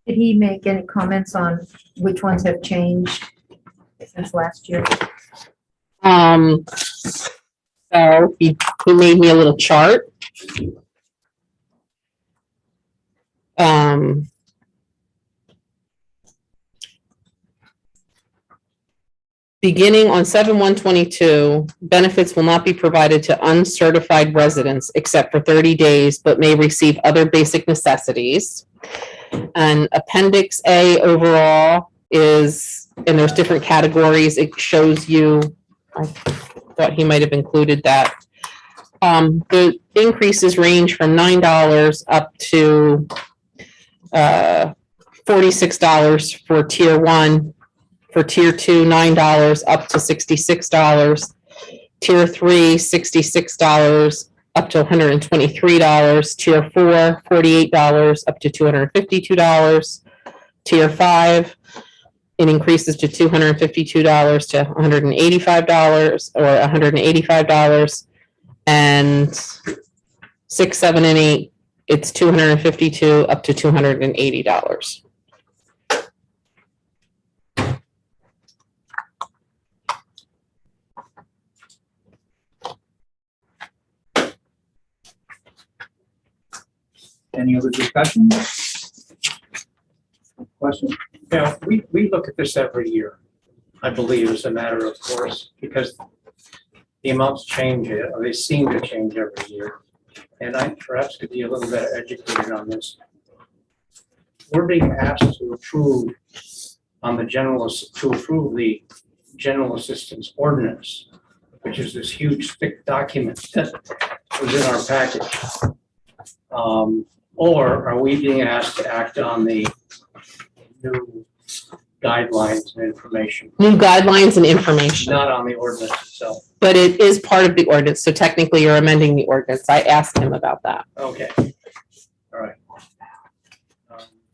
Did he make any comments on which ones have changed since last year? So he made me a little chart. Beginning on 7/1/22, benefits will not be provided to uncertified residents except for 30 days, but may receive other basic necessities. And Appendix A overall is, and there's different categories. It shows you, I thought he might have included that. The increases range from $9 up to $46 for Tier 1. For Tier 2, $9 up to $66. Tier 3, $66 up to $123. Tier 4, $48 up to $252. Tier 5, it increases to $252 to $185 or $185. And 6, 7, and 8, it's $252 up to $280. Any other discussion? Question? Yeah, we look at this every year, I believe, as a matter of course, because the amounts change, or they seem to change every year. And I perhaps could be a little bit educated on this. We're being asked to approve on the general assistance ordinance, which is this huge thick document that was in our package. Or are we being asked to act on the new guidelines and information? New guidelines and information. Not on the ordinance itself. But it is part of the ordinance, so technically you're amending the ordinance. I asked him about that. Okay. All right.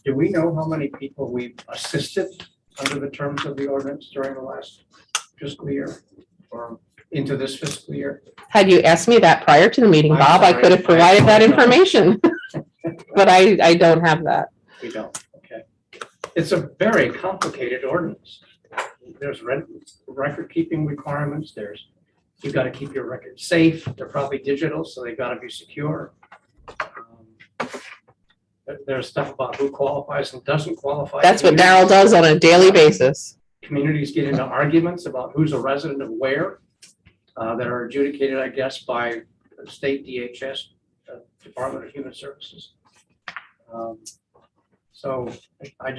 Do we know how many people we've assisted under the terms of the ordinance during the last fiscal year or into this fiscal year? Had you asked me that prior to the meeting, I'm Bob, I sorry. could have provided that I don't know. information. But I don't have that. We don't, okay. It's a very complicated ordinance. There's record-keeping requirements, you've got to keep your records safe, they're probably digital, so they've got to be secure. There's stuff about who qualifies and doesn't qualify. That's what Darrell does on a daily basis. Communities get into arguments about who's a resident of where, that are adjudicated, I guess, by the state DHS, Department of Human Services. So I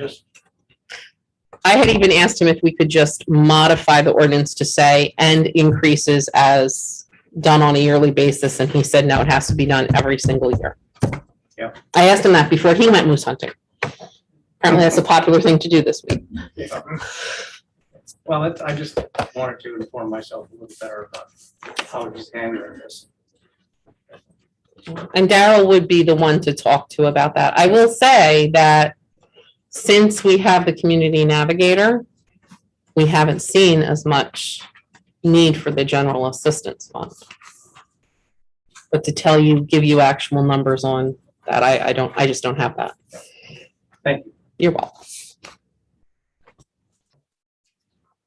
had even asked him if we could just modify the ordinance to say and increases as done on a yearly basis, and he said, no, it has to be done every single year. Yeah. I asked him that before he went moose hunting. Apparently that's a popular thing to do this week. Well, I just wanted to inform myself a little better about how he's handling this. And Darrell would be the one to talk to about that. I will say that since we have the community navigator, we haven't seen as much need for the general assistance fund. But to tell you, give you actual numbers on that, I just don't have that. Thank you. You're welcome.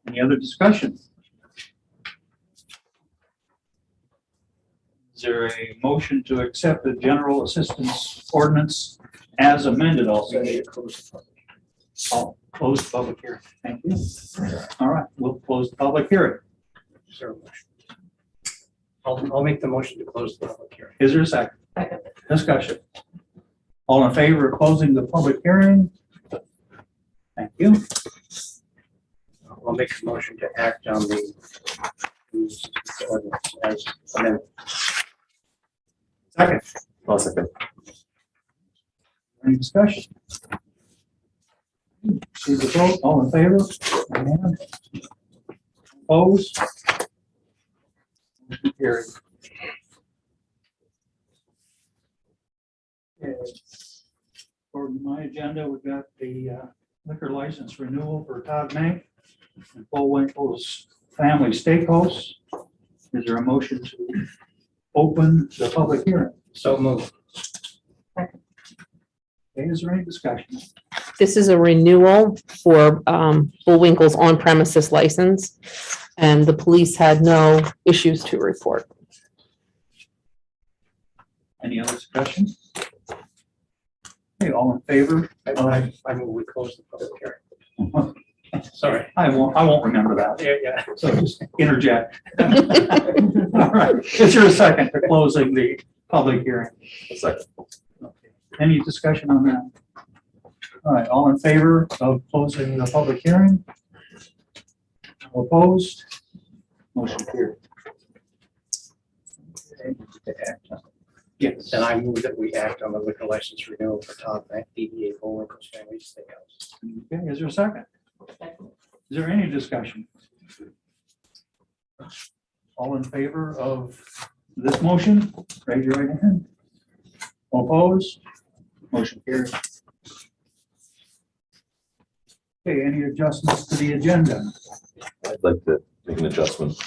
Any other discussion? Is there a motion to accept the general assistance ordinance as amended also? I'll close the public hearing. Thank you. All right, we'll close the public hearing. Is there a motion? I'll make the motion to close the public hearing. Is there a second? Discussion. All in favor of closing the public hearing? Thank you. I'll make a motion to act on the ordinance as amended. Second. I'll second. Any discussion? See the vote, all in favor? Amen. Opposed? Motion carried. Okay. For my agenda, we've got the liquor license renewal for Todd Mank and Bullwinkle's Family Steakhouse. Is there a motion to open the public hearing? So moved. Okay, is there any discussion? This is a renewal for Bullwinkle's on-premises license, and the police had no issues to report. Any other discussion? Okay, all in favor? I move we close the public hearing. Sorry. I won't remember that. Yeah. So just interject. All right, is there a second for closing the public hearing? A second. Okay. Any discussion on that? All right, all in favor of closing the public hearing? All opposed? Motion carried. Yes. And I move that we act on the liquor license renewal for Todd Bank, DBA Bullwinkle's Family Steakhouse. Okay, is there a second? Is there any discussion? All in favor of this motion, raise your right hand. All opposed? Motion carried. Okay, any adjustments to the agenda? I'd like to make an adjustment.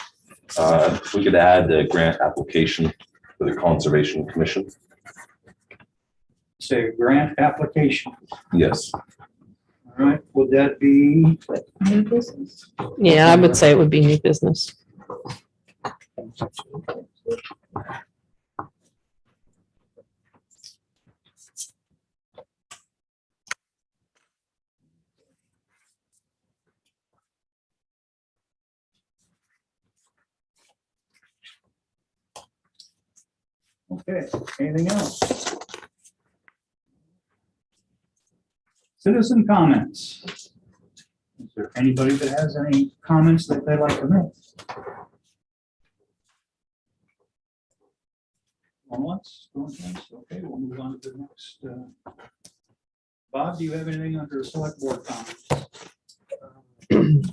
If we could add the grant application for the Conservation Commission. Say grant application. Yes. All right, would that be? New business. Yeah, I would say it would be new business. Okay, anything else? Citizen comments. Is there anybody that has any comments that they'd like to make? Going once, going twice? Okay, we'll move on to the next. Bob, do you have anything under select board comments?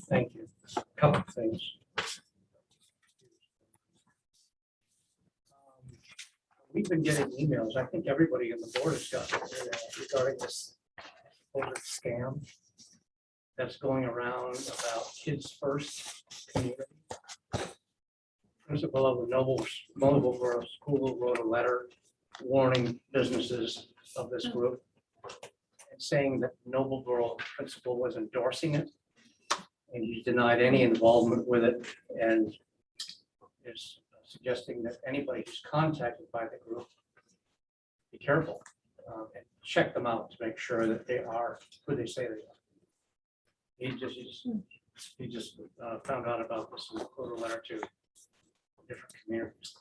Thank you. Couple of things. We've been getting emails. I think everybody on the board has gotten regarding this supposed scam that's going around about Kids First community. Principal of the Noblesboro School wrote a letter warning businesses of this group and saying that Noblesboro principal was endorsing it, and he denied any involvement with it, and is suggesting that anybody who's contacted by the group be careful and check them out to make sure that they are who they say they are. He just found out about this and wrote a letter to different communities.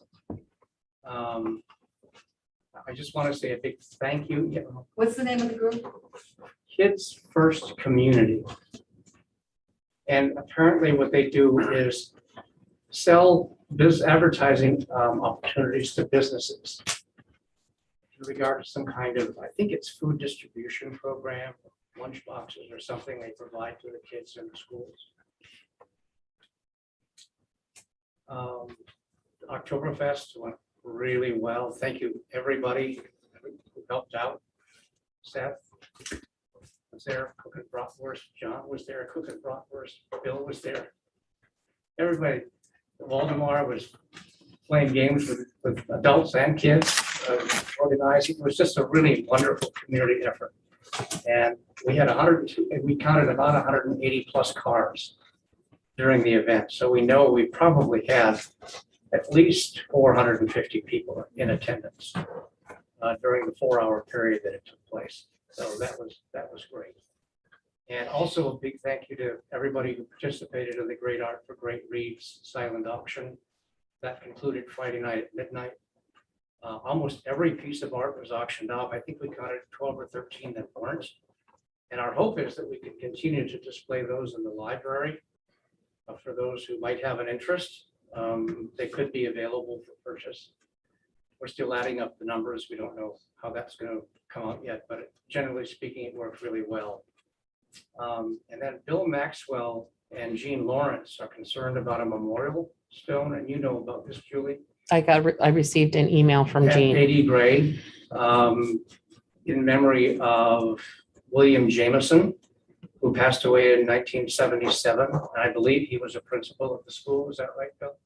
I just want to say a big thank you. Yeah. What's the name of the group? Kids First Community. And apparently what they do is sell advertising opportunities to businesses in regard to some kind of, I think it's food distribution program, lunch boxes or something they provide to the kids in the schools. Oktoberfest went really well. Thank you, everybody who helped out. Seth was there cooking bratwurst. John was there cooking bratwurst. Bill was there. Everybody. Waldemar was playing games with adults and kids, organizing. It was just a really wonderful community effort. And we had 102, and we counted about 180 plus cars during the event. So we know we probably had at least 450 people in attendance during the 4-hour period that it took place. So that was great. And also a big thank you to everybody who participated in the Great Art for Great Reads silent auction. That concluded Friday night at midnight. Almost every piece of art was auctioned off. I think we counted 12 or 13 that weren't. And our hope is that we can continue to display those in the library for those who might have an interest. They could be available for purchase. We're still adding up the numbers. We don't know how that's going to come out yet, but generally speaking, it worked really well. And then Bill Maxwell and Jean Lawrence are concerned about a memorial stone, and you know about this, Julie. I received an email from At Jean. 80 grade, in memory of William Jameson, who passed away in 1977. And I believe he was a principal of the school. Is that right, Bill?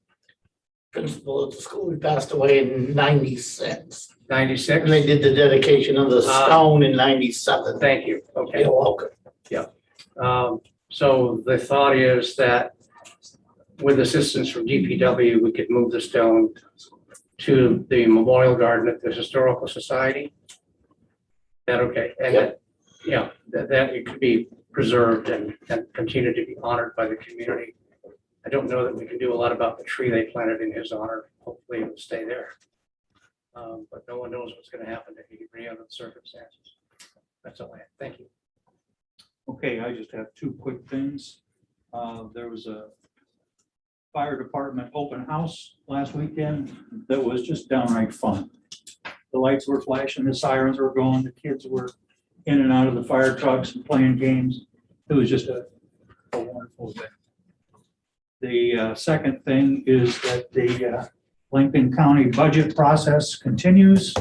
principal at the school. He passed away in 96. 96? And they did the dedication of the Ah. stone in 97. Thank you. Okay. You're welcome. So the thought is that with assistance from DPW, we could move the stone to the Memorial Garden at the Historical Society. That okay? And Yep. that it could be preserved and continue to be honored by the community. I don't know that we can do a lot about the tree they planted in his honor. Hopefully it will stay there. But no one knows what's going to happen to any other circumstances. That's all I have. Thank you. Okay, I just have two quick things. There was a fire department open house last weekend that was just downright fun. The lights were flashing, the sirens were going, the kids were in and out of the fire trucks and playing games. It was just a wonderful day. The second thing is that the Lincoln County budget process continues.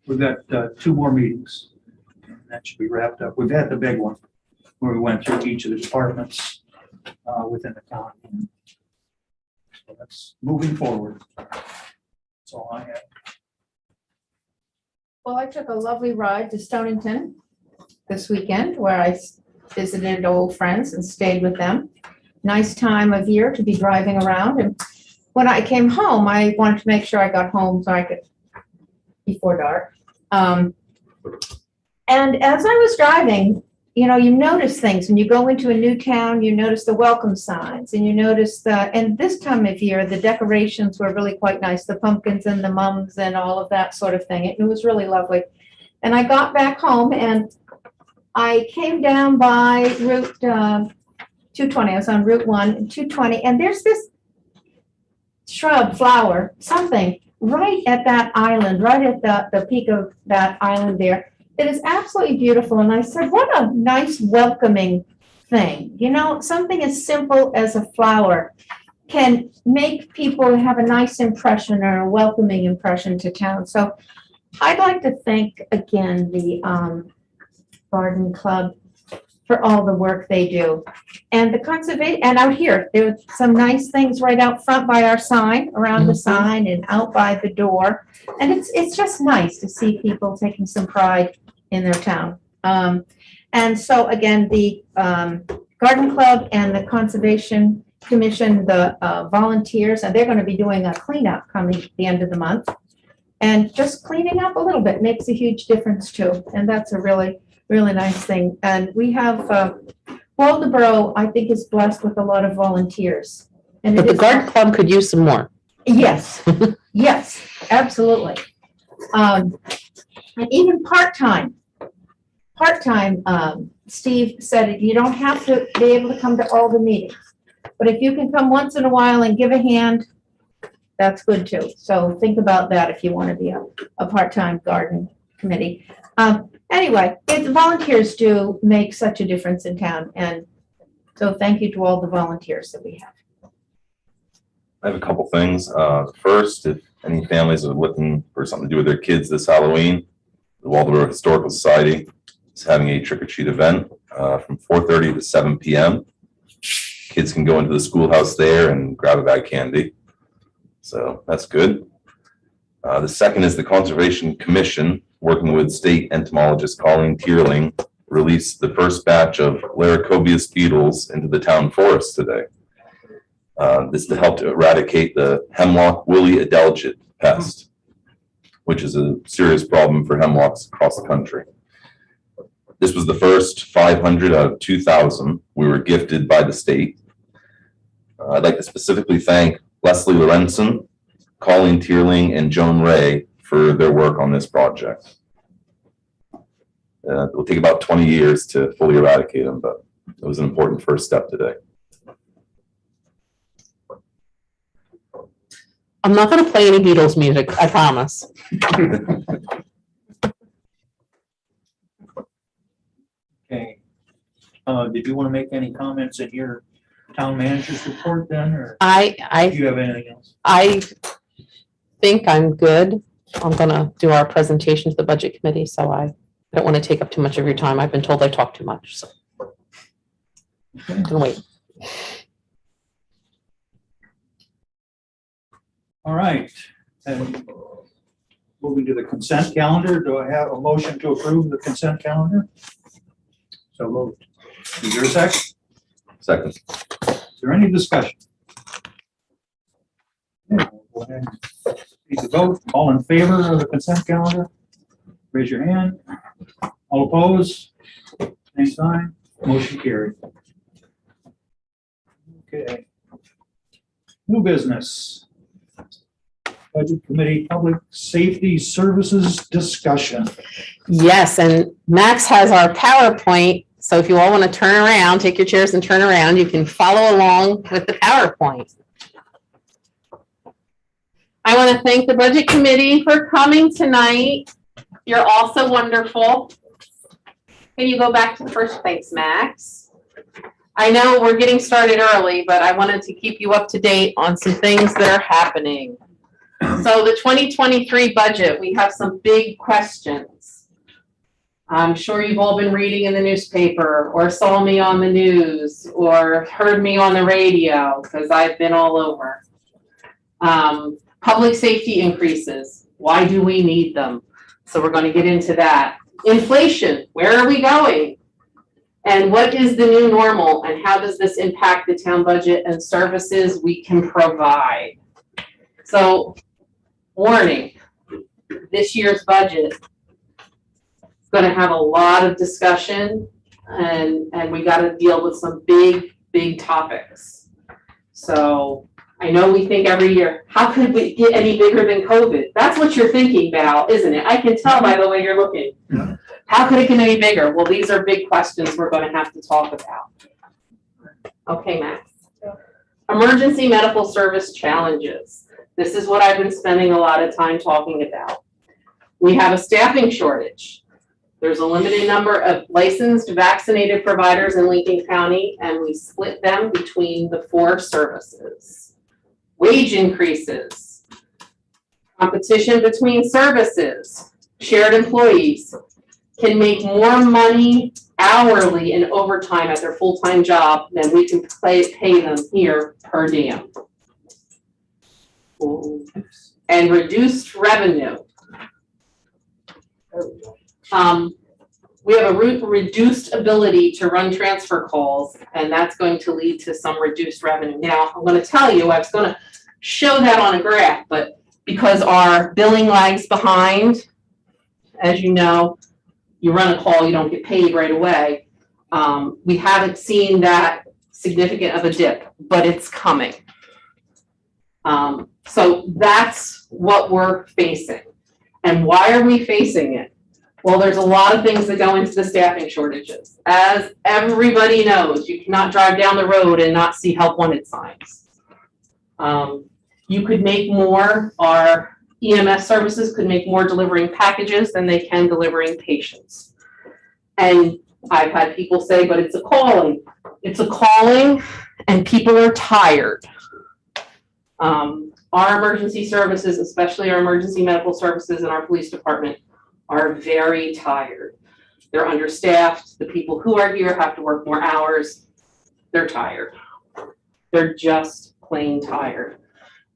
We've got 2 more meetings. That should be wrapped up. We've had the big one where we went through each of the departments within the county. So that's moving forward. That's all I have. Well, I took a lovely ride to Stonington this weekend where I visited old friends and stayed with them. Nice time of year to be driving around. And when I came home, I wanted to make sure I got home so I could, before dark. And as I was driving, you notice things when you go into a new town, you notice the welcome signs and you notice and this time of year, the decorations were really quite nice, the pumpkins and the mums and all of that sort of thing. It was really lovely. And I got back home and I came down by Route 220. I was on Route 1 and 220, and there's this shrub, flower, something right at that island, right at the peak of that island there. It is absolutely beautiful. And I said, what a nice welcoming thing. Something as simple as a flower can make people have a nice impression or a welcoming impression to town. So I'd like to thank again the Garden Club for all the work they do. And the conservation, and out here, there are some nice things right out front by our sign, around the sign and out by the door. And it's just nice to see people taking some pride in their town. And so again, the Garden Club and the Conservation Commission, the volunteers, and they're going to be doing a cleanup coming at the end of the month. And just cleaning up a little bit makes a huge difference too. And that's a really, really nice thing. And we have, Waldeboro, I think, is blessed with a lot of volunteers. And But it the is- garden club could use some more. Yes, yes, absolutely. And even part-time, Steve said, it, you don't have to be able to come to all the meetings. But if you can come once in a while and give a hand, that's good too. So think about that if you want to be a part-time garden committee. Anyway, volunteers do make such a difference in town. And so thank you to all the volunteers that we have. I have a couple things. First, if any families are looking for something to do with their kids this Halloween, the Waldeboro Historical Society is having a trick-or-treat event from 4:30 to 7 p.m. Kids can go into the schoolhouse there and grab a bag of candy. So that's good. The second is the Conservation Commission, working with state entomologist Colleen Tierling, released the first batch of Laricobius beetles into the town forest today. This to help to eradicate the hemlock woolly adelgid pest, which is a serious problem for hemlocks across the country. This was the first 500 out of 2,000 we were gifted by the state. I'd like to specifically thank Leslie Lorenzen, Colleen Tierling, and Joan Ray for their work on this project. It will take about 20 years to fully eradicate them, but it was an important first step today. I'm not going to play any Beatles music, I promise. Okay. Did you want to make any comments in your town manager's report then, or do you have anything else? I think I'm good. I'm gonna do our presentation to the budget committee, so I don't want to take up too much of your time. I've been told I talk too much, so. Can wait. All right, and moving to the consent calendar, do I have a motion to approve the consent calendar? So moved. Is there a second? Second. Is there any discussion? Okay, we'll go ahead and proceed to vote. All in favor of the consent calendar? Raise your hand. All opposed? Same sign. Motion carried. Okay. New business. Budget Committee Public Safety Services discussion. Yes, and Max has our PowerPoint, so if you all want to turn around, take your chairs and turn around, you can follow along with the PowerPoint. I want to thank the Budget Committee for coming tonight. You're all so wonderful. Can you go back to the first? Thanks, Max. I know we're getting started early, but I wanted to keep you up to date on some things that are happening. So the 2023 budget, we have some big questions. I'm sure you've all been reading in the newspaper or saw me on the news or heard me on the radio because I've been all over. Public safety increases. Why do we need them? So we're going to get into that. Inflation, where are we going? And what is the new normal? And how does this impact the town budget and services we can provide? So, warning, this year's budget is going to have a lot of discussion and we got to deal with some big topics. So I know we think every year, how could we get any bigger than COVID? That's what you're thinking about, isn't it? I can tell by the way you're looking. Yeah. How could it get any bigger? Well, these are big questions we're going to have to talk about. Okay, Max. Emergency medical service challenges. This is what I've been spending a lot of time talking about. We have a staffing shortage. There's a limited number of licensed vaccinated providers in Lincoln County, and we split them between the 4 services. Wage increases, competition between services, shared employees can make more money hourly and overtime at their full-time job than we can pay them here per diem. And reduced revenue. We have a reduced ability to run transfer calls, and that's going to lead to some reduced revenue. Now, I'm going to tell you, I was going to show that on a graph, but because our billing lags behind, as you know, you run a call, you don't get paid right away. We haven't seen that significant of a dip, but it's coming. So that's what we're facing. And why are we facing it? Well, there's a lot of things that go into the staffing shortages. As everybody knows, you cannot drive down the road and not see help wanted signs. You could make more, our EMS services could make more delivering packages than they can delivering patients. And I've had people say, but it's a calling. It's a calling and people are tired. Our emergency services, especially our emergency medical services and our police department, are very tired. They're understaffed. The people who are here have to work more hours. They're tired. They're just plain tired.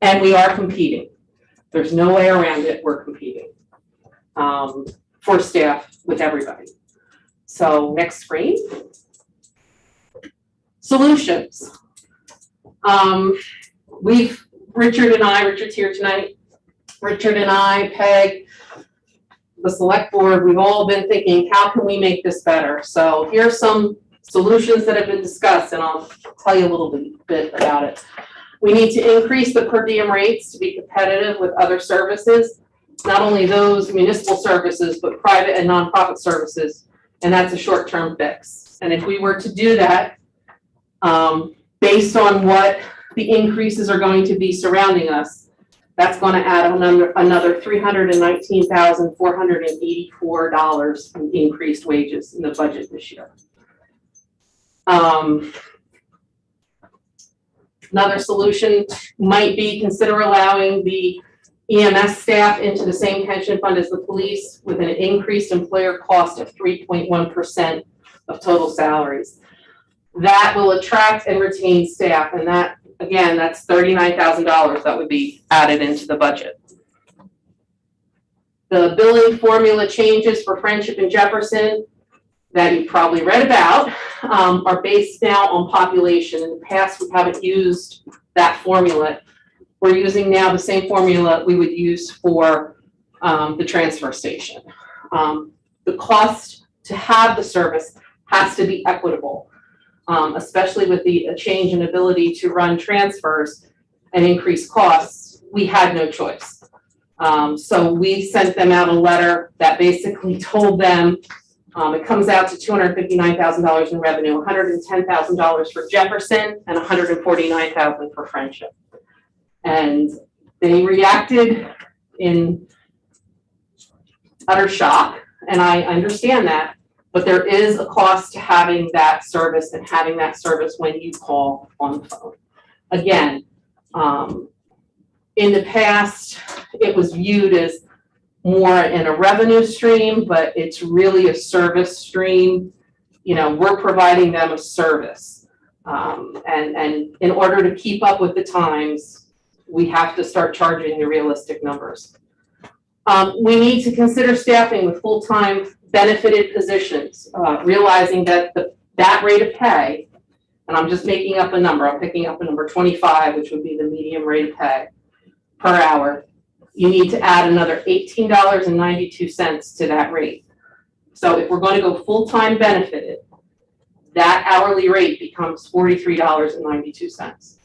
And we are competing. There's no way around it. We're competing for staff with everybody. So next screen. Solutions. Richard's here tonight. Richard and I, Peg, the select board, we've all been thinking, how can we make this better? So here's some solutions that have been discussed, and I'll tell you a little bit about it. We need to increase the per diem rates to be competitive with other services, not only those municipal services, but private and nonprofit services, and that's a short-term fix. And if we were to do that, based on what the increases are going to be surrounding us, that's going to add another $319,484 in increased wages in the budget this year. Another solution might be consider allowing the EMS staff into the same pension fund as the police with an increased employer cost of 3.1% of total salaries. That will attract and retain staff, and that, again, that's $39,000 that would be added into the budget. The billing formula changes for Friendship and Jefferson that you've probably read about are based now on population. In the past, we haven't used that formula. We're using now the same formula we would use for the transfer station. The cost to have the service has to be equitable, especially with the change in ability to run transfers and increase costs. We had no choice. So we sent them out a letter that basically told them it comes out to $259,000 in revenue, $110,000 for Jefferson and $149,000 for Friendship. And they reacted in utter shock, and I understand that, but there is a cost to having that service and having that service when you call on the phone. Again, in the past, it was viewed as more in a revenue stream, but it's really a service stream. You know, we're providing them a service. And in order to keep up with the times, we have to start charging the realistic numbers. We need to consider staffing with full-time benefited positions, realizing that that rate of pay, and I'm just making up a number, I'm picking up a number 25, which would be the medium rate of pay per hour. You need to add another $18.92 to that rate. So if we're going to go full-time benefited, that hourly rate becomes $43.92.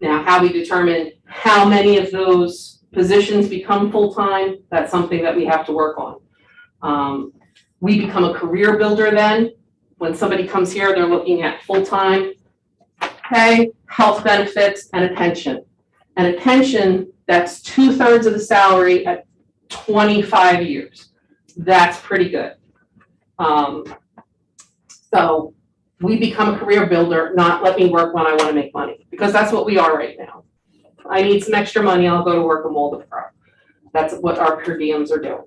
Now, how we determine how many of those positions become full-time, that's something that we have to work on. We become a career builder then. When somebody comes here, they're looking at full-time pay, health benefits, and a pension. And a pension, that's 2/3 of the salary at 25 years. That's pretty good. So we become a career builder, not let me work when I want to make money, because that's what we are right now. I need some extra money, I'll go to work and mold a pro. That's what our per diems are doing.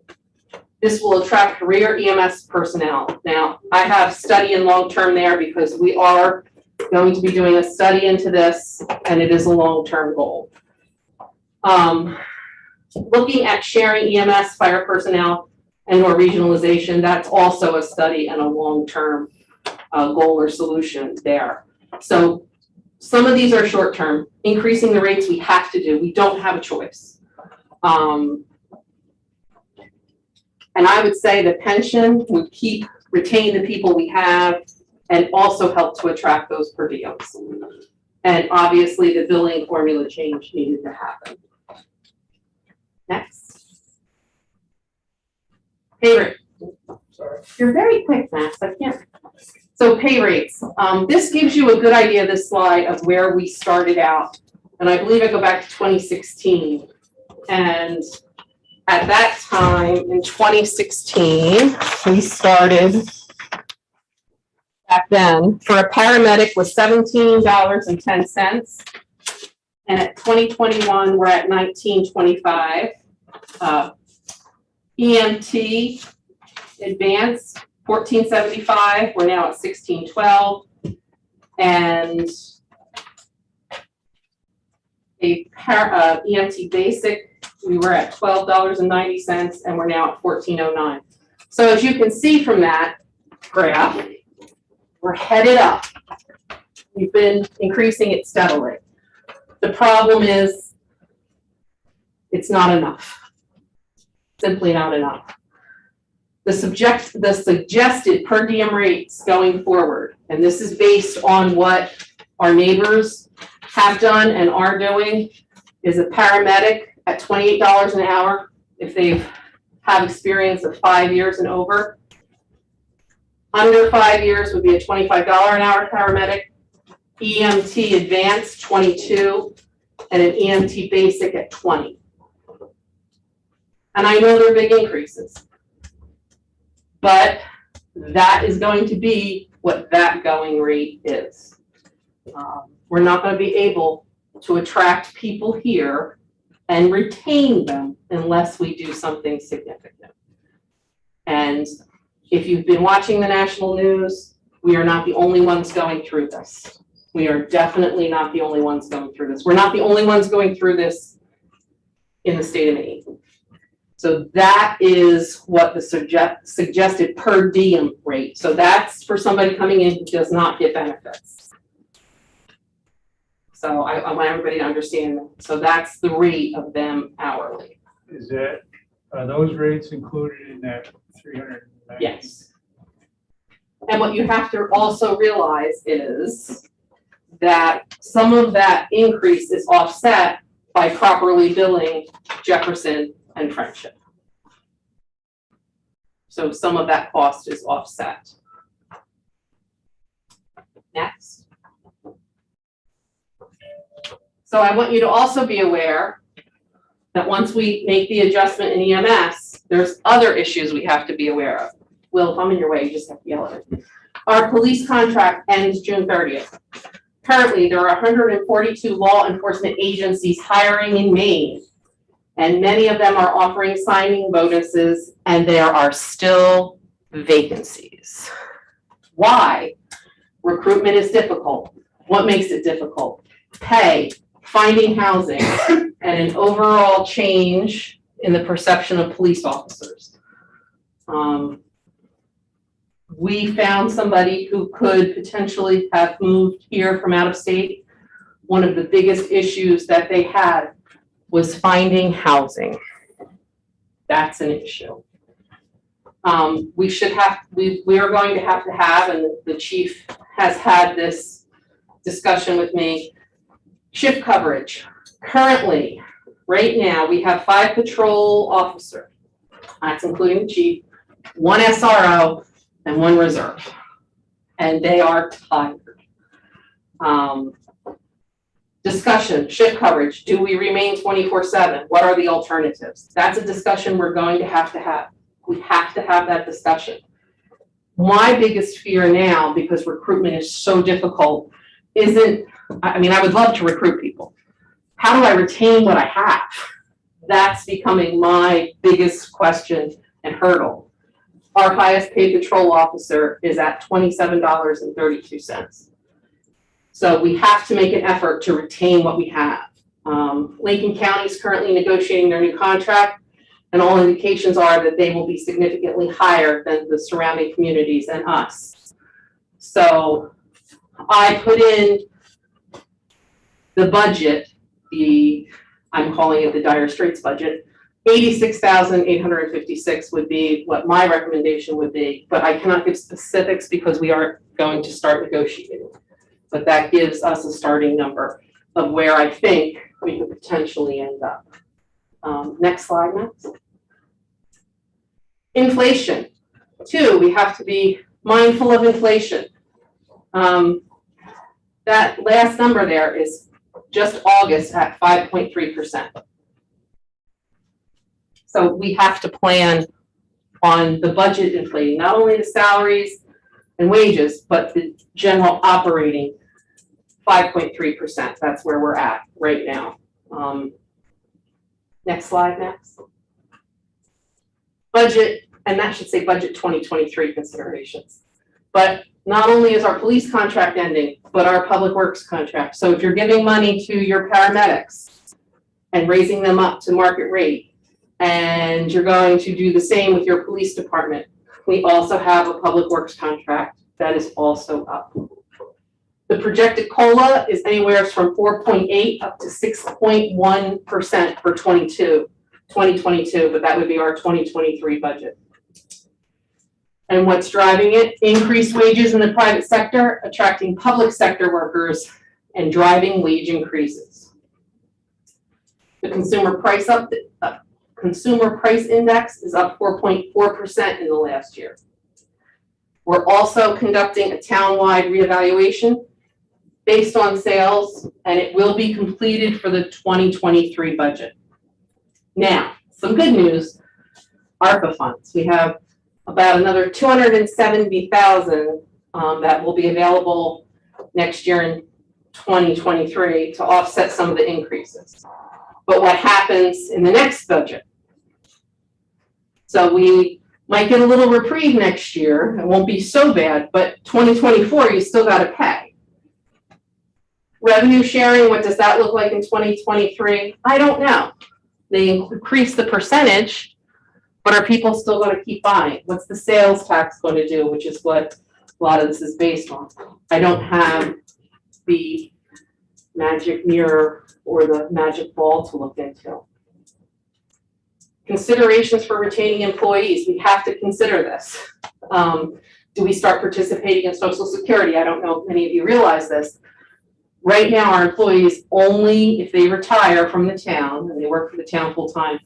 This will attract career EMS personnel. Now, I have study in long-term there because we are going to be doing a study into this, and it is a long-term goal. Looking at sharing EMS, fire personnel, and or regionalization, that's also a study and a long-term goal or solution there. So some of these are short-term. Increasing the rates we have to do. We don't have a choice. And I would say the pension would retain the people we have and also help to attract those per diems. And obviously the billing formula change needed to happen. Next. Pay rate. Sorry. You're very quick, Max. I can't. So pay rates. This gives you a good idea, this slide, of where we started out. And I believe I go back to 2016. And at that time, in 2016, we started back then for a paramedic was $17.10. And at 2021, we're at $19.25. EMT advanced $14.75. We're now at $16.12. And a EMT basic, we were at $12.90, and we're now at $14.09. So as you can see from that graph, we're headed up. We've been increasing it steadily. The problem is it's not enough. Simply not enough. The suggested per diem rates going forward, and this is based on what our neighbors have done and are doing, is a paramedic at $28 an hour if they have experience of 5 years and over. Under 5 years would be a $25 an hour paramedic. EMT advanced, 22, and an EMT basic at 20. And I know they're big increases, but that is going to be what that going rate is. We're not going to be able to attract people here and retain them unless we do something significant. And if you've been watching the national news, We are not the only ones going through this. We are definitely not the only ones going through this. We're not the only ones going through this in the state of Maine. So that is what the suggested per diem rate. So that's for somebody coming in who does not get benefits. So I want everybody to understand that. So that's the rate of them hourly. Is that, are those rates included in that 390? Yes. And what you have to also realize is that some of that increase is offset by properly billing Jefferson and Friendship. So some of that cost is offset. Next. So I want you to also be aware that once we make the adjustment in EMS, there's other issues we have to be aware of. Will, if I'm in your way, you just have to yell at me. Our police contract ends June 30th. Currently, there are 142 law enforcement agencies hiring in Maine, and many of them are offering signing bonuses, and there are still vacancies. Why? Recruitment is difficult. What makes it difficult? Pay, finding housing, and an overall change in the perception of police officers. We found somebody who could potentially have moved here from out of state. One of the biggest issues that they had was finding housing. That's an issue. We are going to have, and the chief has had this discussion with me, shift coverage. Currently, right now, we have 5 patrol officers. That's including the chief, 1 SRO, and 1 reserve. And they are tired. Discussion, shift coverage. Do we remain 24/7? What are the alternatives? That's a discussion we're going to have. We have to have that discussion. My biggest fear now, because recruitment is so difficult, I would love to recruit people. How do I retain what I have? That's becoming my biggest question and hurdle. Our highest paid patrol officer is at $27.32. So we have to make an effort to retain what we have. Lincoln County is currently negotiating their new contract, and all indications are that they will be significantly higher than the surrounding communities and us. So I put in the budget, I'm calling it the dire straits budget, 86,856 would be what my recommendation would be, but I cannot give specifics because we aren't going to start negotiating. But that gives us a starting number of where I think we could potentially end up. Next slide, Max. Inflation. 2, we have to be mindful of inflation. That last number there is just August at 5.3%. So we have to plan on the budget inflating, not only the salaries and wages, but the general operating 5.3%. That's where we're at right now. Next slide, next. Budget, and that should say budget 2023 considerations. But not only is our police contract ending, but our public works contract. So if you're giving money to your paramedics and raising them up to market rate, and you're going to do the same with your police department, we also have a public works contract that is also up. The projected COLA is anywhere from 4.8 up to 6.1% for 2022, but that would be our 2023 budget. And what's driving it? Increased wages in the private sector, attracting public sector workers, and driving wage increases. The consumer price index is up 4.4% in the last year. We're also conducting a townwide reevaluation based on sales, and it will be completed for the 2023 budget. Now, some good news, ARPA funds. We have about another 270,000 that will be available next year in 2023 to offset some of the increases. But what happens in the next budget? So we Might get a little reprieve next year. It won't be so bad, but 2024, you still gotta pay. Revenue sharing, what does that look like in 2023? I don't know. They increase the percentage, but are people still gonna keep buying? What's the sales tax gonna do, which is what a lot of this is based on? I don't have the magic mirror or the magic ball to look into. Considerations for retaining employees, we have to consider this. Do we start participating in Social Security? I don't know if many of you realize this. Right now, our employees only, if they retire from the town and they work for the town full time,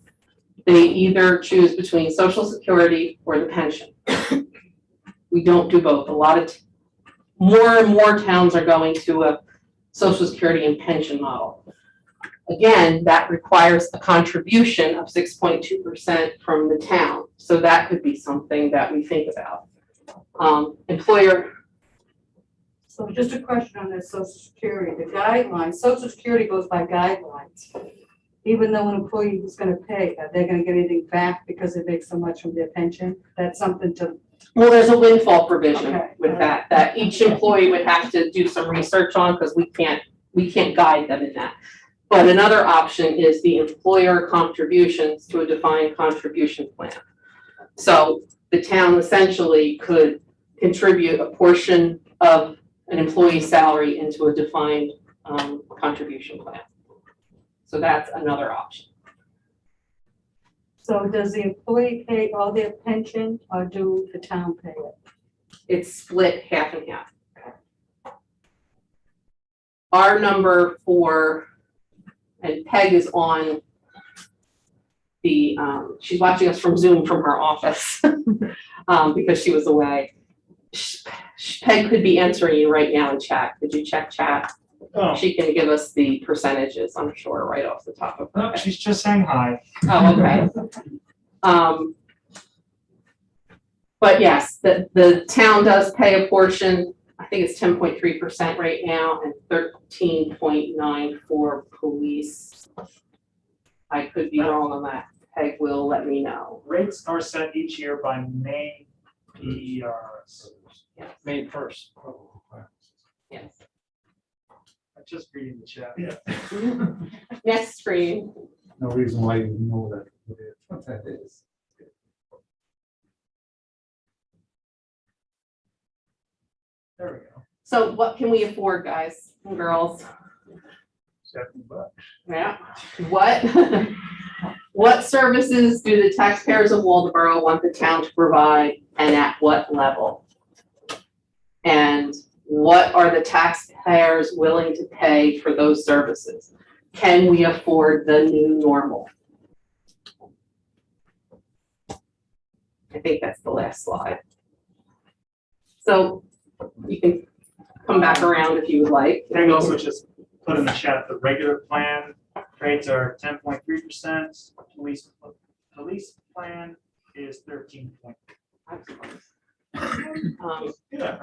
they either choose between Social Security or the pension. We don't do both. A lot of, more and more towns are going to a Social Security and pension model. Again, that requires a contribution of 6.2% from the town. So that could be something that we think about. Employer. So just a question on this Social Security, the guidelines, Social Security goes by guidelines. Even though an employee is gonna pay, are they gonna get anything back because they make so much from their pension? That's something to, Well, there's a windfall provision Okay. with that each employee would have to do some research on because we can't guide them in that. But another option is the employer contributions to a defined contribution plan. So the town essentially could contribute a portion of an employee's salary into a defined contribution plan. So that's another option. so does the employee pay all their pension or do the town pay it? It's split half and half. Our number for, and Peg is on the, she's watching us from Zoom from her office because she was away. Peg could be answering you right now in chat. Did you check chat? Oh, She can give us the percentages, I'm sure, right off the top of her no, head. she's just saying hi. Oh, okay. But yes, the town does pay a portion. I think it's 10.3% right now and 13.9 for police. I could be wrong on that. Peg will let me know. Rates are set each year by May PERs. May 1st. Yes. I'm just reading the chat. Next screen. No reason why you know that. What that is. There we go. So what can we afford, guys and girls? $7. Yeah. What? What services do the taxpayers of Waldeboro want the town to provide and at what level? And what are the taxpayers willing to pay for those services? Can we afford the new normal? I think that's the last slide. So you can come back around if you would like. And also just put in the chat, the regular plan rates are 10.3%. Police plan is 13. Yeah.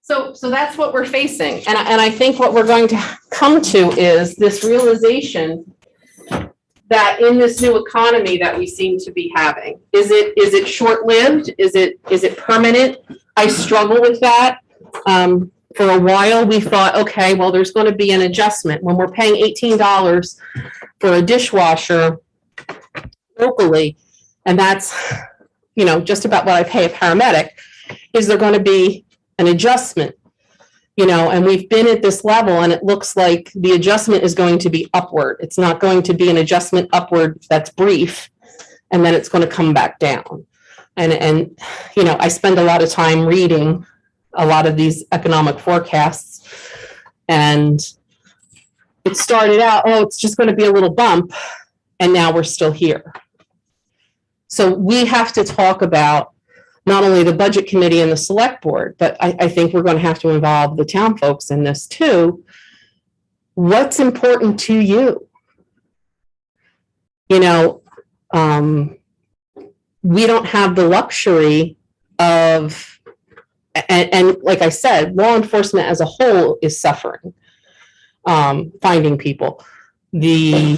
So that's what we're facing. And I think what we're going to come to is this realization that in this new economy that we seem to be having, is it short-lived? Is it permanent? I struggle with that. For a while, we thought, okay, well, there's going to be an adjustment. When we're paying $18 for a dishwasher locally, and that's, just about what I pay a paramedic, is there going to be an adjustment? And we've been at this level and it looks like the adjustment is going to be upward. It's not going to be an adjustment upward that's brief and then it's going to come back down. And I spend a lot of time reading a lot of these economic forecasts, and it started out, it's just going to be a little bump, and now we're still here. So we have to talk about not only the budget committee and the select board, but I think we're going to have to involve the town folks in this too. What's important to you? We don't have the luxury of, and like I said, law enforcement as a whole is suffering, finding people. The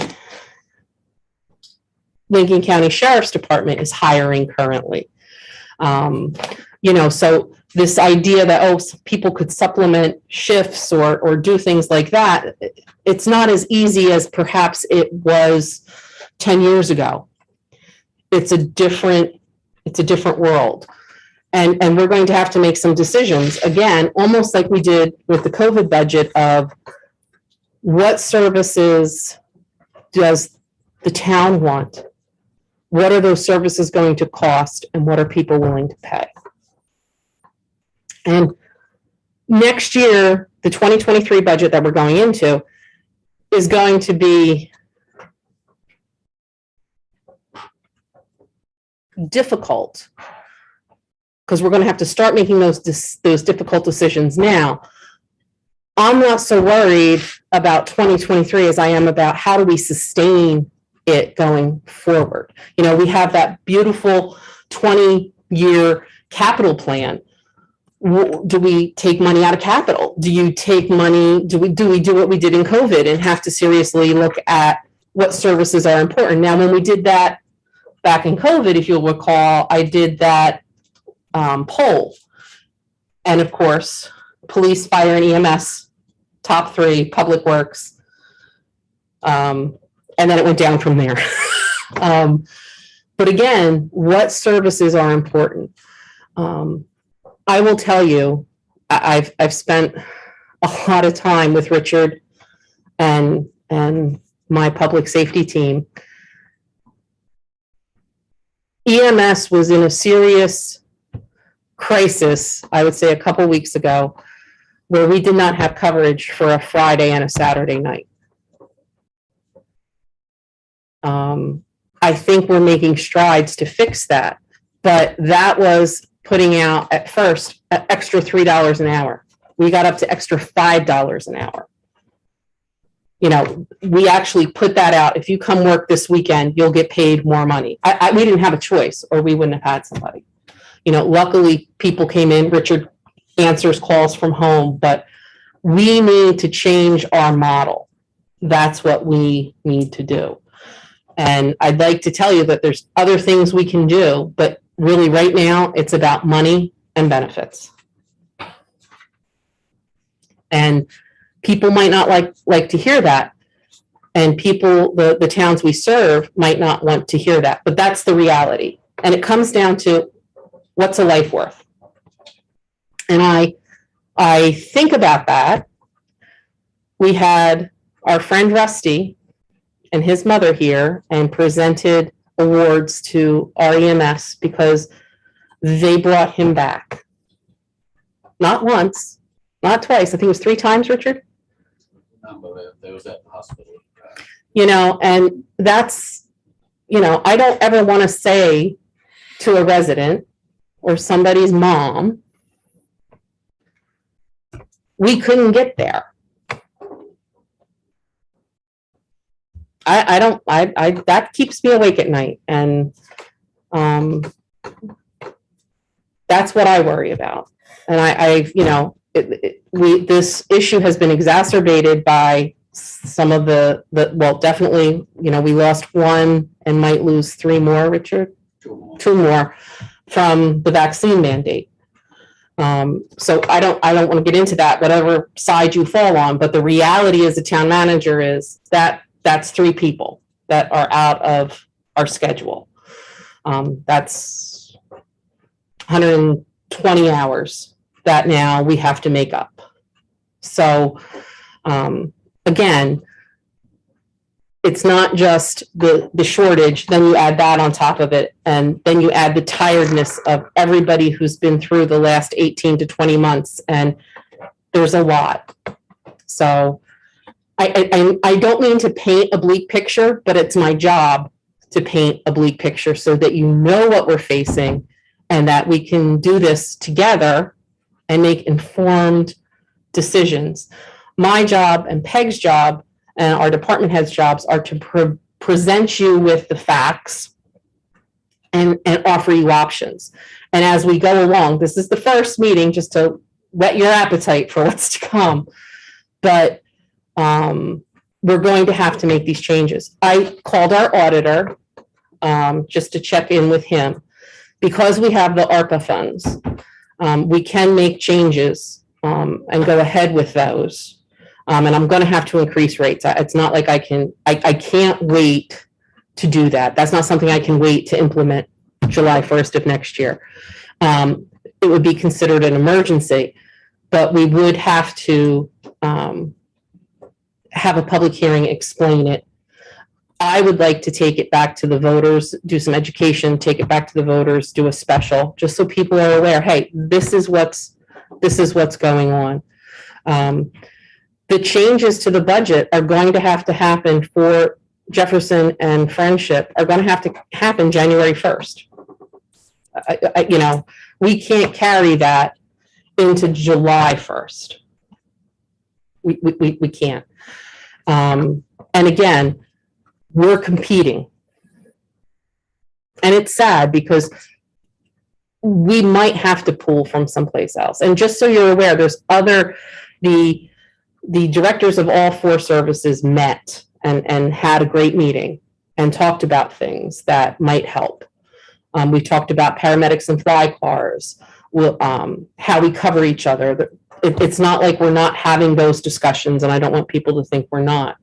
Lincoln County Sheriff's Department is hiring currently. So this idea that, people could supplement shifts or do things like that, it's not as easy as perhaps it was 10 years ago. It's a different world. And we're going to have to make some decisions, again, almost like we did with the COVID budget, of what services does the town want? What are those services going to cost, and what are people willing to pay? And next year, the 2023 budget that we're going into is going to be difficult, because we're going to have to start making those difficult decisions now. I'm not so worried about 2023 as I am about how do we sustain it going forward. We have that beautiful 20-year capital plan. Do we take money out of capital? Do you take money? Do we do what we did in COVID and have to seriously look at what services are important? Now, when we did that back in COVID, if you'll recall, I did that poll. And of course, police, fire, and EMS, top 3, public works. And then it went down from there. But again, what services are important? I will tell you, I've spent a lot of time with Richard and my public safety team. EMS was in a serious crisis, I would say a couple weeks ago, where we did not have coverage for a Friday and a Saturday night. I think we're making strides to fix that, but that was putting out at first an extra $3 an hour. We got up to extra $5 an hour. We actually put that out. If you come work this weekend, you'll get paid more money. We didn't have a choice, or we wouldn't have had somebody. Luckily people came in. Richard answers calls from home, but we need to change our model. That's what we need to do. And I'd like to tell you that there's other things we can do, but really right now it's about money and benefits. And people might not like to hear that. And people, the towns we serve might not want to hear that, but that's the reality. And it comes down to, what's a life worth? And I think about that. We had our friend Rusty and his mother here and presented awards to REMS because they brought him back. Not once, not twice. I think it was 3 times, Richard. They was at the hospital. And that's, I don't ever want to say to a resident or somebody's mom, we couldn't get there. That keeps me awake at night. And that's what I worry about. And this issue has been exacerbated by some of well, definitely, we lost 1 and might lose 3 more, Richard. 2 more from the vaccine mandate. So I don't want to get into that, whatever side you fall on, but the reality as a town manager is that that's 3 people that are out of our schedule. That's 120 hours that now we have to make up. So again, it's not just the shortage, then you add that on top of it, and then you add the tiredness of everybody who's been through the last 18 to 20 months, and there's a lot. So I don't mean to paint a bleak picture, but it's my job to paint a bleak picture so that you know what we're facing and that we can do this together and make informed decisions. My job and Peg's job and our department heads' jobs are to present you with the facts and offer you options. And as we go along, this is the first meeting just to whet your appetite for what's to come. But we're going to have to make these changes. I called our auditor. just to check in with him. Because we have the ARPA funds, we can make changes and go ahead with those. And I'm going to have to increase rates. It's not like I can't wait to do that. That's not something I can wait to implement July 1st of next year. It would be considered an emergency, but we would have to have a public hearing, explain it. I would like to take it back to the voters, do some education, take it back to the voters, do a special, just so people are aware, hey, this is what's going on. The changes to the budget are going to happen for Jefferson and Friendship are going to have to happen January 1st. We can't carry that into July 1st. We can't. And again, we're competing. And it's sad because we might have to pull from someplace else. And just so you're aware, there's the directors of all four services met and had a great meeting and talked about things that might help. We talked about paramedics and fly cars, how we cover each other. It's not like we're not having those discussions, and I don't want people to think we're not.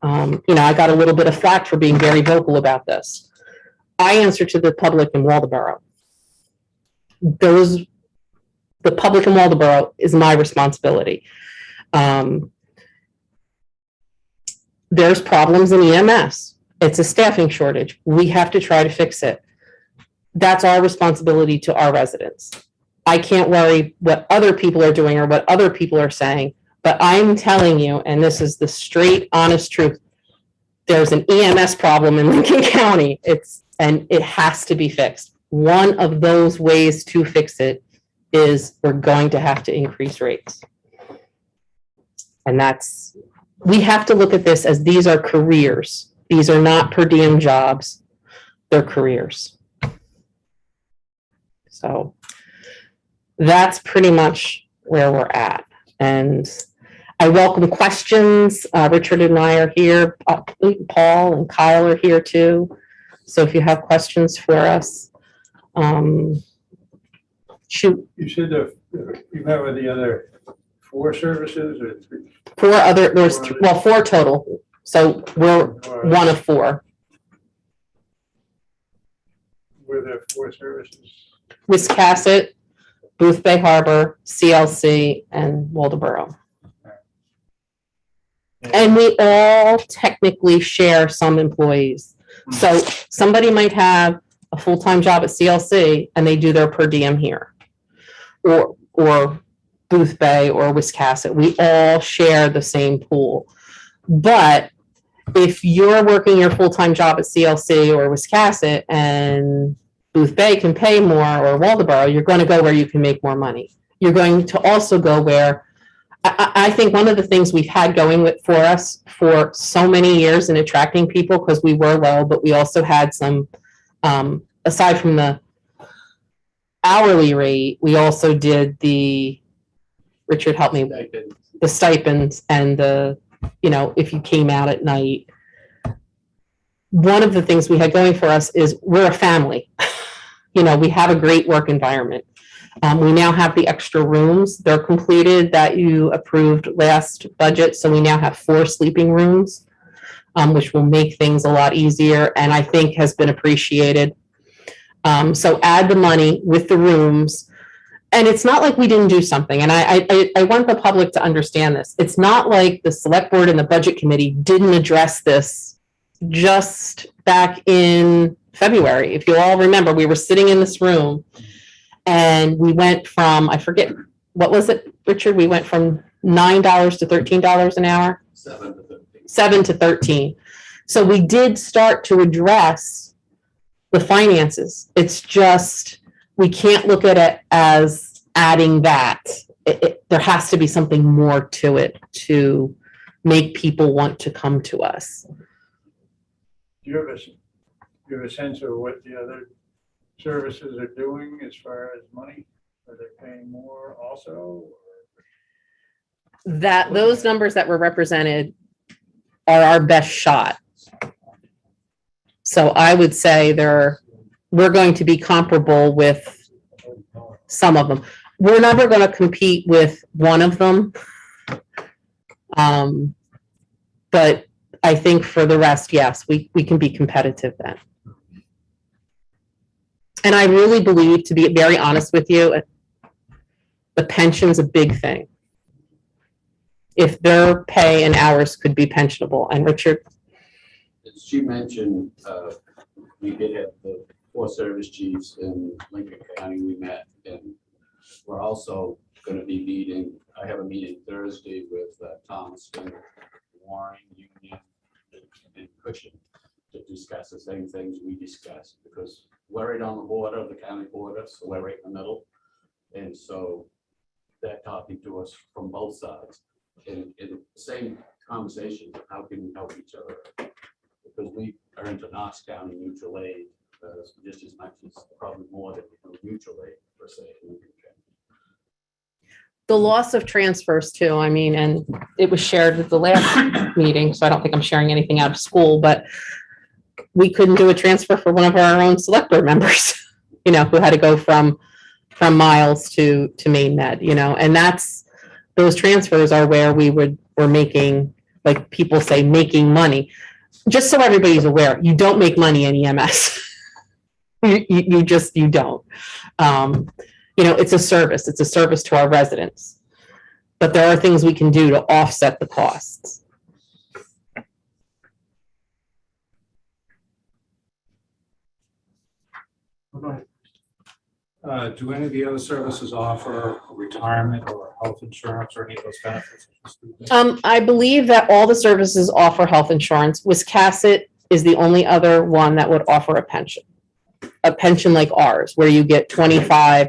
I got a little bit of flack for being very vocal about this. I answer to the public in Waldoboro. The public in Waldoboro is my responsibility. There's problems in EMS. It's a staffing shortage. We have to try to fix it. That's our responsibility to our residents. I can't worry what other people are doing or what other people are saying, but I'm telling you, and this is the straight, honest truth, there's an EMS problem in Lincoln County. And it has to be fixed. One of those ways to fix it is we're going to have to increase rates. And we have to look at this as these are careers. These are not per diem jobs. They're careers. So that's pretty much where we're at. And I welcome questions. Richard and I are here. Paul and Kyle are here too. So if you have questions for us, shoot. You said that you have the other 4 services or 3? Four total. So we're one of 4. Were there 4 services? Wiscasset, Booth Bay Harbor, CLC, and Waldoboro. And we all technically share some employees. So somebody might have a full-time job at CLC and they do their per diem here. Or Booth Bay or Wiscasset. We all share the same pool. But if you're working your full-time job at CLC or Wiscasset and Booth Bay can pay more, or Waldoboro, you're going to go where you can make more money. You're going to also go where I think one of the things we've had going for us for so many years in attracting people, because we were low, but we also had some, aside from the hourly rate, we also did Richard help me, the stipends and if you came out at night. One of the things we had going for us is we're a family. We have a great work environment. We now have the extra rooms. They're completed that you approved last budget. So we now have 4 sleeping rooms, which will make things a lot easier and I think has been appreciated. So add the money with the rooms. And it's not like we didn't do something. And I want the public to understand this. It's not like the select board and the budget committee didn't address this just back in February. If you all remember, we were sitting in this room and we went from, I forget, what was it, Richard? We went from $9 to $13 an hour? 7 to 13. 7 to 13. So we did start to address the finances. It's just, we can't look at it as adding that. There has to be something more to it to make people want to come to us. Do you have a sense of what the other services are doing as far as money? Are they paying more also? Those numbers that were represented are our best shot. So I would say we're going to be comparable with some of them. We're never going to compete with one of them. But I think for the rest, yes, we can be competitive then. And I really believe, to be very honest with you, the pension's a big thing. If their pay and hours could be pensionable. And Richard? As she mentioned, we did have the 4 service chiefs in Lincoln County we met, and we're also going to be meeting, I have a meeting Thursday with Thomaston, Warren, Union, and Cushing to discuss the same things we discussed, because we're right on the border of the county border, so we're right in the middle. And so they're talking to us from both sides. And in the same conversation, how can we help each other? Because we are into Knox County mutual aid just as much as, probably more than mutual aid per se. The loss of transfers too, I mean, and it was shared at the last meeting, so I don't think I'm sharing anything out of school, but we couldn't do a transfer for one of our own select board members, who had to go from Miles to Maine Med, and those transfers are where we're making, like people say, making money. Just so everybody's aware, you don't make money in EMS. You don't. It's a service. It's a service to our residents. But there are things we can do to offset the costs. Do any of the other services offer retirement or health insurance or any of those benefits? I believe that all the services offer health insurance. Wiscasset is the only other one that would offer a pension like ours, where you get 25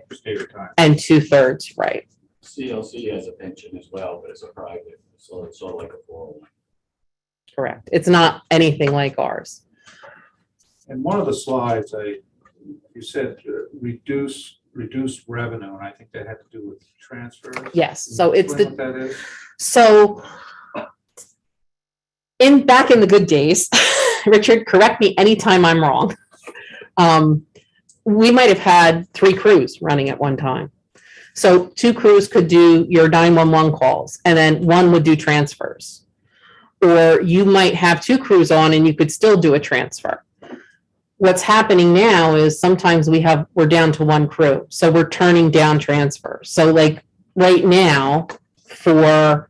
and 2/3, right? CLC has a pension as well, but it's a private, so it's sort of like a 401. Correct. It's not anything like ours. And one of the slides, you said reduce revenue, and I think that had to do with transfers. Yes. So it's Explain what that is. So back in the good days, Richard, correct me anytime I'm wrong. We might have had 3 crews running at one time. So 2 crews could do your 911 calls, and then 1 would do transfers. Or you might have 2 crews on and you could still do a transfer. What's happening now is sometimes we're down to 1 crew. So we're turning down transfers. So like right now, if you're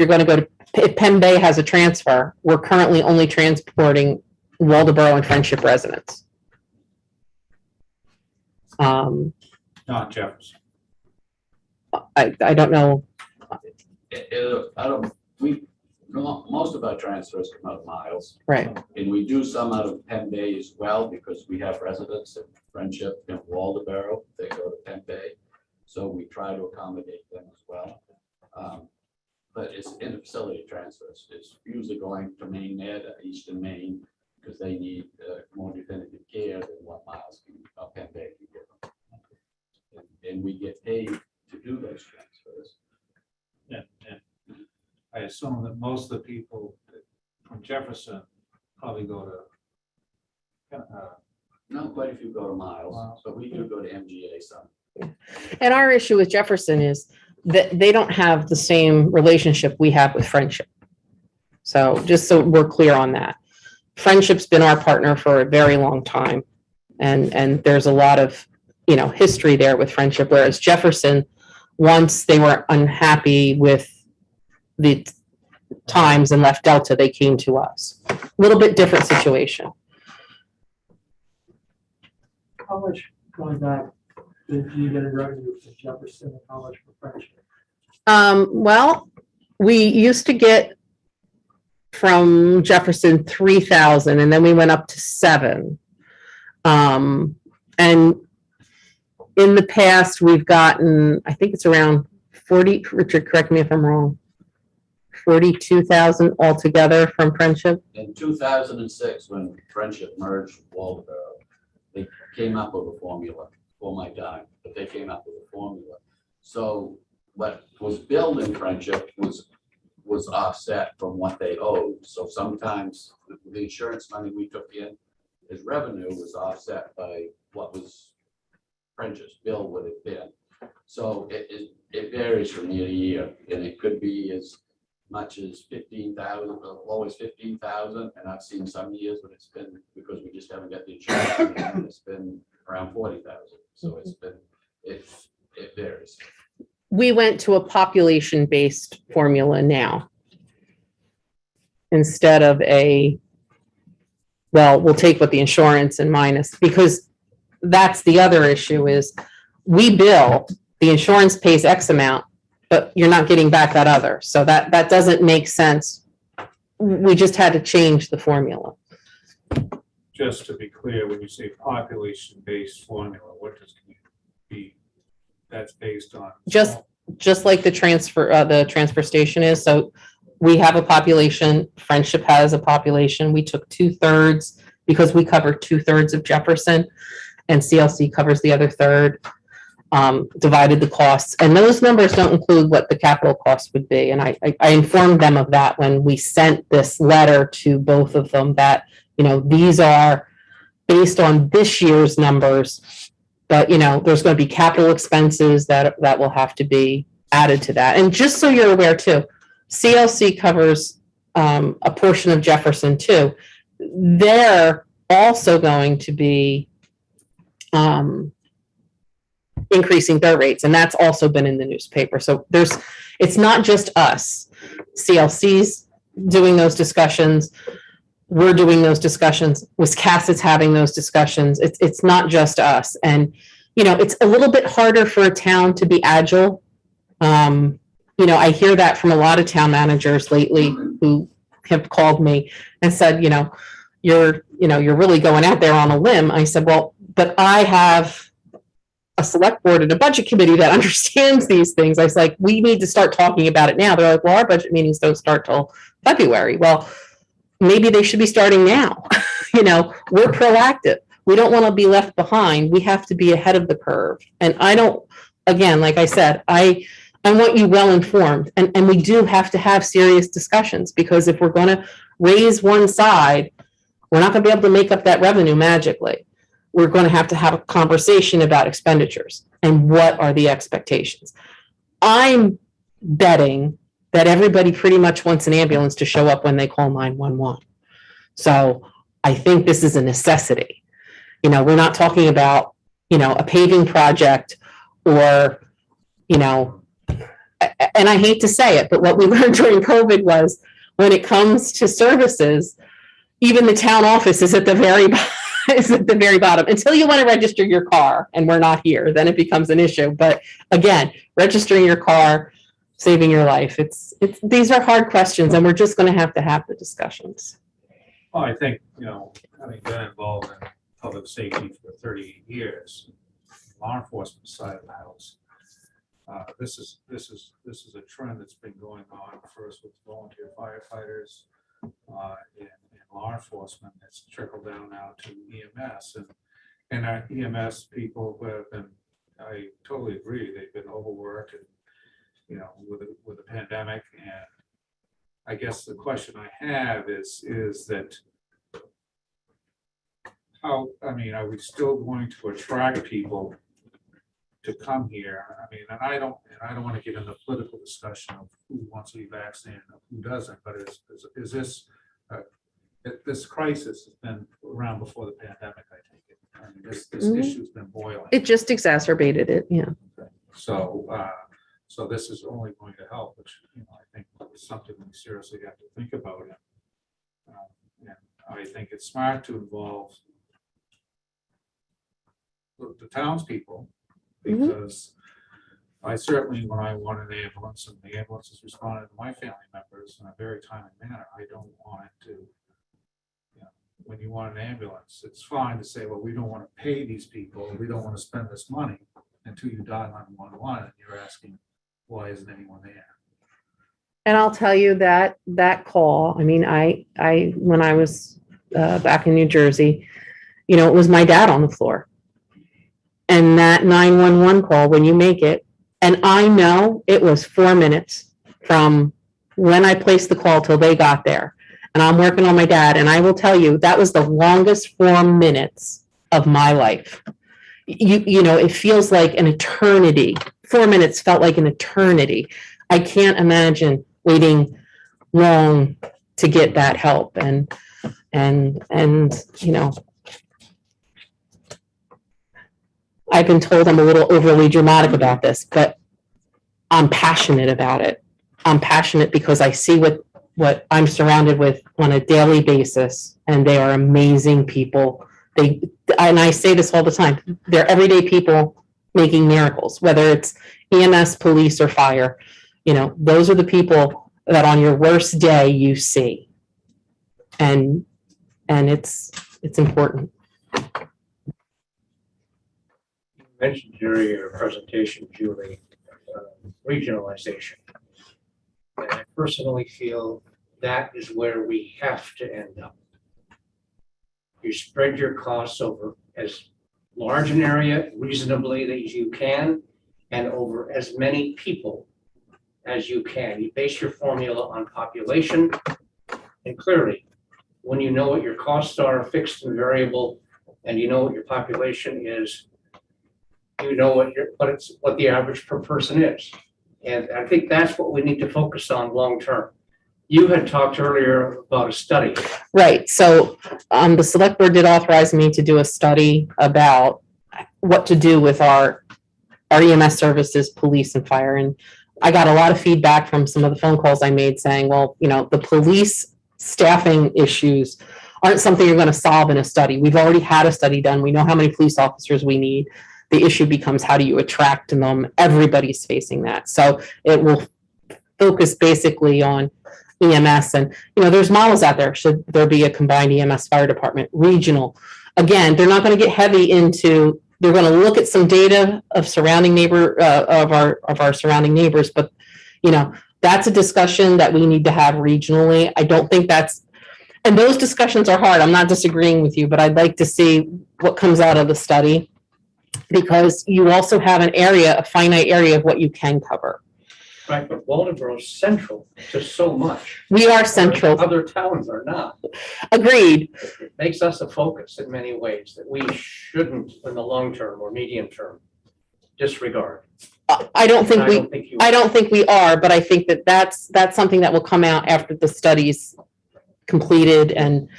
going to go to, if Penn Bay has a transfer, we're currently only transporting Waldoboro and Friendship residents. Not Jefferson. I don't know. Most of our transfers come out of Miles. Right. And we do some out of Penn Bay as well, because we have residents in Friendship and Waldoboro, they go to Penn Bay. So we try to accommodate them as well. But it's in-facility transfers. It's usually going to Maine Med, Eastern Maine, because they need more definitive care than what Miles Penn Bay can give them. And we get paid to do those transfers. Yeah. I assume that most of the people from Jefferson probably go to. No, quite a few go to Miles, but we do go to MGA some. And our issue with Jefferson is that they don't have the same relationship we have with Friendship. So just so we're clear on that. Friendship's been our partner for a very long time. And there's a lot of, history there with Friendship, whereas Jefferson, once they were unhappy with the times and left Delta, they came to us. A little bit different situation. How much going back did you get in revenue from Jefferson and how much for Friendship? Well, we used to get from Jefferson 3,000, and then we went up to 7. And in the past, we've gotten, I think it's around 40, Richard, correct me if I'm wrong, 42,000 altogether from Friendship. In 2006, when Friendship merged with Waldoboro, they came up with a formula for my time, but they came up with a formula. So what was billed in Friendship was was offset from what they owed. So sometimes the insurance money we took in as revenue was offset by what was French's bill would have been. So it varies from year to year, and it could be as much as 15,000, always 15,000, and I've seen some years when it's been, because we just haven't got the insurance, and it's been around 40,000. So it varies. We went to a population-based formula now. Instead of we'll take what the insurance and minus, because that's the other issue is we bill, the insurance pays X amount, but you're not getting back that other. So that doesn't make sense. We just had to change the formula. Just to be clear, when you say population-based formula, what does it be? That's based on? Just like the transfer station is. So we have a population, Friendship has a population. We took 2/3 because we cover 2/3 of Jefferson and CLC covers the other third, divided the costs. And those numbers don't include what the capital costs would be. And I informed them of that when we sent this letter to both of them that, these are based on this year's numbers, but, there's going to be capital expenses that will have to be added to that. And just so you're aware too, CLC covers a portion of Jefferson too. They're also going to be increasing their rates, and that's also been in the newspaper. So it's not just us. CLC's doing those discussions. We're doing those discussions. Wiscasset's having those discussions. It's not just us. And, it's a little bit harder for a town to be agile. I hear that from a lot of town managers lately who have called me and said, you're really going out there on a limb. I said, well, but I have a select board and a budget committee that understands these things. I was like, we need to start talking about it now. They're like, well, our budget meetings don't start till February. Well, maybe they should be starting now. We're proactive. We don't want to be left behind. We have to be ahead of the curve. And again, like I said, I want you well informed. And we do have to have serious discussions, because if we're going to raise one side, we're not going to be able to make up that revenue magically. We're going to have a conversation about expenditures and what are the expectations. I'm betting that everybody pretty much wants an ambulance to show up when they call 911. So I think this is a necessity. We're not talking about, a paving project or, and I hate to say it, but what we learned during COVID was when it comes to services, even the town office is at the very bottom until you want to register your car, and we're not here, then it becomes an issue. But again, registering your car, saving your life, these are hard questions, and we're just going to have the discussions. Well, I think, having been involved in public safety for 30 years, law enforcement side of the house, this is a trend that's been going on first with volunteer firefighters and law enforcement. It's trickled down now to EMS, and our EMS people who have been, I totally agree, they've been overworked and with the pandemic. And I guess the question I have is that are we still going to attract people to come here? And I don't want to get into political discussion of who wants to be vaccinated and who doesn't, but is this crisis has been around before the pandemic, I take it. This issue's been boiling. It just exacerbated it, yeah. So this is only going to help, which I think is something we seriously have to think about. And I think it's smart to involve the townspeople, because I certainly, when I want an ambulance and the ambulance is responding to my family members in a very timely manner, I don't want it to, when you want an ambulance, it's fine to say, well, we don't want to pay these people, we don't want to spend this money until you dial 911, and you're asking, why isn't anyone there? And I'll tell you that call, I when I was back in New Jersey, it was my dad on the floor. And that 911 call, when you make it, and I know it was 4 minutes from when I placed the call till they got there. And I'm working on my dad, and I will tell you, that was the longest 4 minutes of my life. You know, it feels like an eternity. 4 minutes felt like an eternity. I can't imagine waiting long to get that help. And, you know, I've been told I'm a little overly dramatic about this, but I'm passionate about it. I'm passionate because I see what I'm surrounded with on a daily basis, and they are amazing people. And I say this all the time, they're everyday people making miracles, whether it's EMS, police, or fire. You know, those are the people that on your worst day you see. And it's important. You mentioned during your presentation, Julie, regionalization. And I personally feel that is where we have to end up. You spread your costs over as large an area reasonably as you can and over as many people as you can. You base your formula on population, and clearly, when you know what your costs are, fixed and variable, and you know what your population is, you know what the average per person is. And I think that's what we need to focus on long term. You had talked earlier about a study. Right. So the select board did authorize me to do a study about what to do with our EMS services, police and fire. And I got a lot of feedback from some of the phone calls I made saying, well, you know, the police staffing issues aren't something you're going to solve in a study. We've already had a study done. We know how many police officers we need. The issue becomes, how do you attract them? Everybody's facing that. So it will focus basically on EMS. And, you know, there's models out there. Should there be a combined EMS fire department, regional? Again, they're not going to get heavy into, they're going to look at some data of surrounding of our surrounding neighbors. But, you know, that's a discussion that we need to have regionally. I don't think and those discussions are hard. I'm not disagreeing with you, but I'd like to see what comes out of the study, because you also have a finite area of what you can cover. Right, but Waldeboro's central to so much. We are central. Other towns are not. Agreed. It makes us a focus in many ways that we shouldn't, in the long term or medium term, disregard. I don't think we are, but I think that's something that will come out after the study's completed. And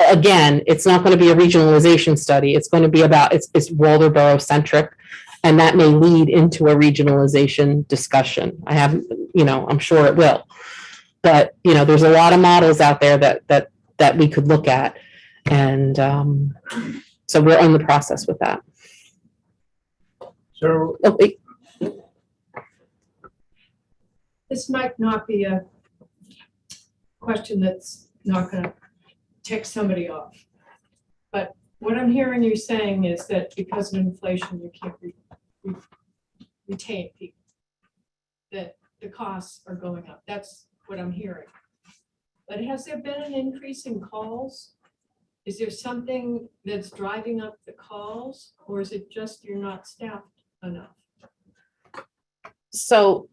again, it's not going to be a regionalization study. It's going to be about, it's Waldeboro centric. And that may lead into a regionalization discussion. I'm sure it will. But, you know, there's a lot of models out there that we could look at. And so we're in the process with that. So this might not be a question that's not going to tick somebody off. But what I'm hearing you saying is that because of inflation, you can't retain people, that the costs are going up. That's what I'm hearing. But has there been an increase in calls? Is there something that's driving up the calls, or is it just you're not staffed enough? So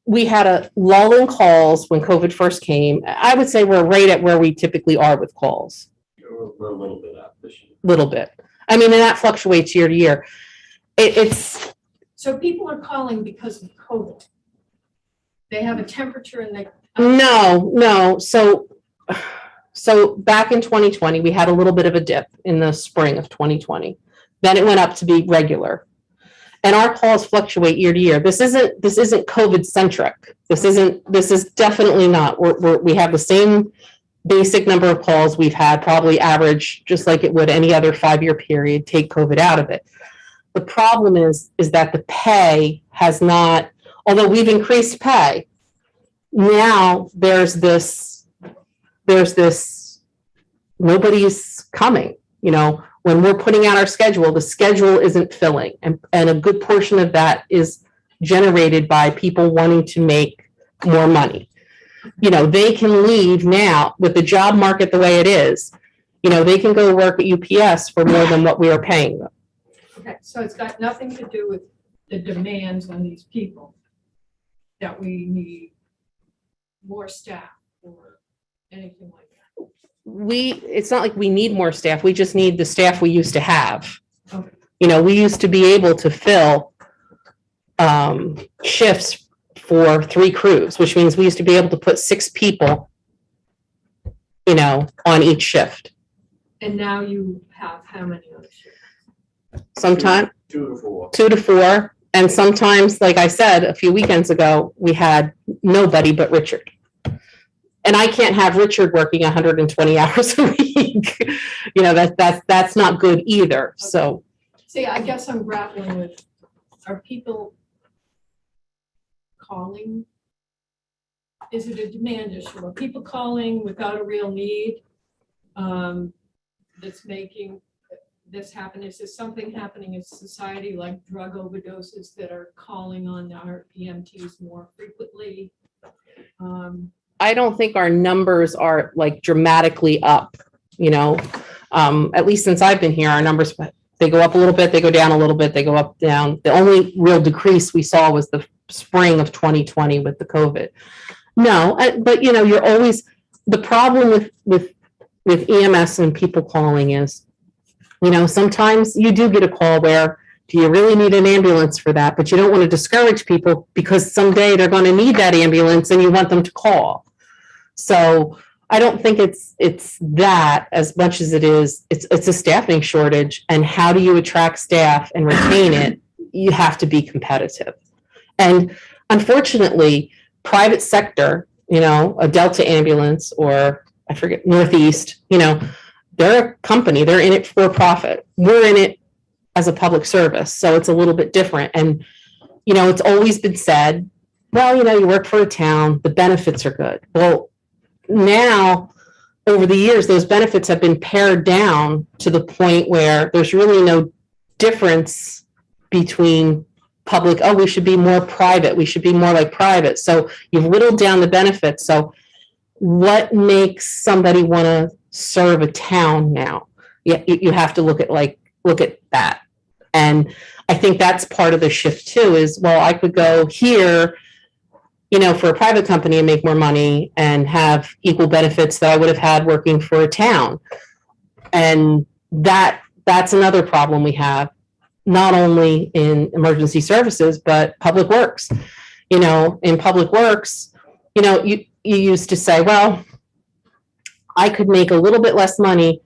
we had a lull in calls when COVID first came. I would say we're right at where we typically are with calls. We're a little bit up this year. Little bit. I mean, and that fluctuates year to year. It's so people are calling because of COVID. They have a temperature and they. No. So back in 2020, we had a little bit of a dip in the spring of 2020. Then it went up to be regular. And our calls fluctuate year to year. This isn't COVID centric. This is definitely not. We have the same basic number of calls we've had, probably average, just like it would any other 5-year period, take COVID out of it. The problem is that the pay has not, although we've increased pay, now there's this, nobody's coming, you know, when we're putting out our schedule, the schedule isn't filling. And a good portion of that is generated by people wanting to make more money. You know, they can leave now with the job market the way it is. You know, they can go work at UPS for more than what we are paying them. Okay, so it's got nothing to do with the demands on these people that we need more staff or anything like that? It's not like we need more staff. We just need the staff we used to have. Okay. You know, we used to be able to fill shifts for 3 crews, which means we used to be able to put 6 people, you know, on each shift. And now you have how many on the shift? Sometimes 2 to 4. 2 to 4. And sometimes, like I said, a few weekends ago, we had nobody but Richard. And I can't have Richard working 120 hours a week. You know, that's not good either. So, See, I guess I'm grappling with, are people calling? Is it a demand issue? Are people calling without a real need that's making this happen? Is there something happening in society like drug overdoses that are calling on our EMTs more frequently? I don't think our numbers are like dramatically up, you know. At least since I've been here, our numbers, they go up a little bit, they go down a little bit, they go up, down. The only real decrease we saw was the spring of 2020 with the COVID. No, but you know, you're always, the problem with EMS and people calling is, you know, sometimes you do get a call where, do you really need an ambulance for that? But you don't want to discourage people because someday they're going to need that ambulance and you want them to call. So I don't think it's that as much as it is, it's a staffing shortage. And how do you attract staff and retain it? You have to be competitive. And unfortunately, private sector, you know, a Delta ambulance or I forget, Northeast, you know, they're a company, they're in it for profit. We're in it as a public service. So it's a little bit different. And, you know, it's always been said, well, you know, you work for a town, the benefits are good. Well, now over the years, those benefits have been pared down to the point where there's really no difference between public, oh, we should be more private, we should be more like private. So you've whittled down the benefits. So what makes somebody want to serve a town now? You have to look at that. And I think that's part of the shift too, is, well, I could go here, you know, for a private company and make more money and have equal benefits that I would have had working for a town. And that's another problem we have, not only in emergency services, but public works. You know, in public works, you know, you used to say, well, I could make a little bit less money,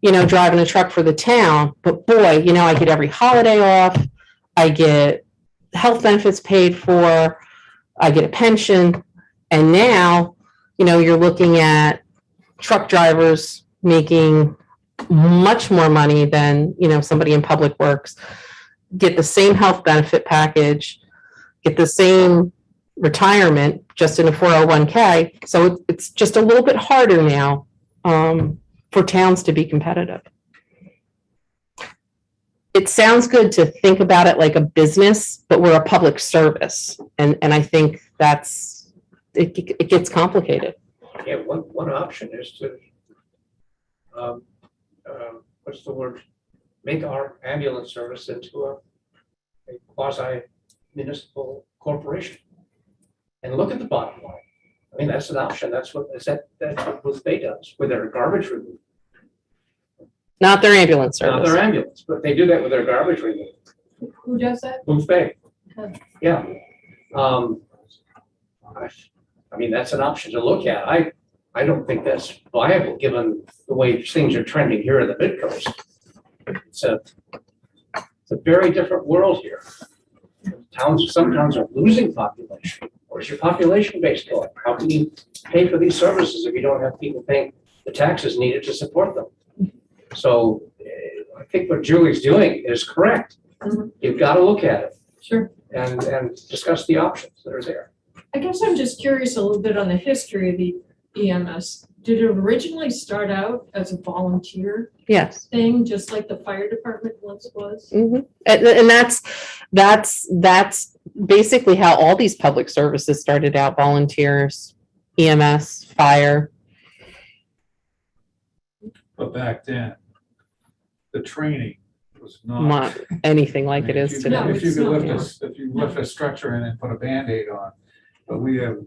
you know, driving a truck for the town, but boy, you know, I get every holiday off, I get health benefits paid for, I get a pension. And now, you know, you're looking at truck drivers making much more money than, you know, somebody in public works, get the same health benefit package, get the same retirement just in a 401k. So it's just a little bit harder now for towns to be competitive. It sounds good to think about it like a business, but we're a public service. And I think it gets complicated. Yeah, one option is to, what's the word? Make our ambulance service into a quasi municipal corporation. And look at the bottom line. I mean, that's an option. That's what Booth Bay does with their garbage removal. Not their ambulance service. Not their ambulance, but they do that with their garbage removal. Who does that? Booth Bay. Okay. Yeah. I mean, that's an option to look at. I don't think that's viable given the way things are trending here in the Mid-Coast. It's a very different world here. Some towns are losing population. Where's your population base going? How can you pay for these services if you don't have people paying the taxes needed to support them? So I think what Julie's doing is correct. Mhm. You've got to look at it. Sure. And discuss the options that are there. I guess I'm just curious a little bit on the history of the EMS. Did it originally start out as a volunteer Yes. thing, just like the fire department once was? Mm-hmm. And that's basically how all these public services started out: volunteers, EMS, fire. But back then, the training was Not anything like it is today. No, If you it's could not. lift if you lift a structure in and put a Band-Aid on, But we have,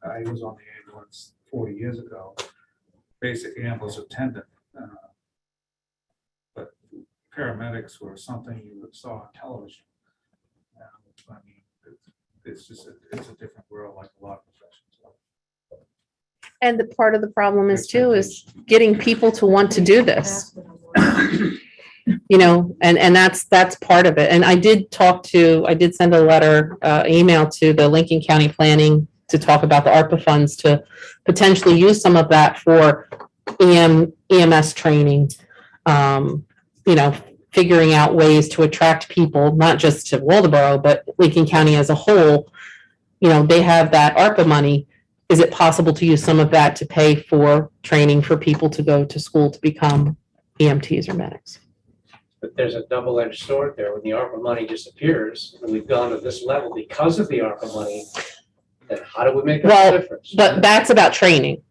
I was on the ambulance 40 years ago, basic ambulance attendant. But paramedics were something you saw on television. I mean, it's just, it's a different world like a lot of professions. And the part of the problem is too, is getting people to want to do this. And that's part of it. And I did send a letter, email to the Lincoln County Planning to talk about the ARPA funds to potentially use some of that for EMS training. Figuring out ways to attract people, not just to Waldeboro, but Lincoln County as a whole. They have that ARPA money. Is it possible to use some of that to pay for training for people to go to school to become EMTs or medics? But there's a double-edged sword there. When the ARPA money disappears, and we've gone to this level because of the ARPA money, then how do we make a difference? But that's about training.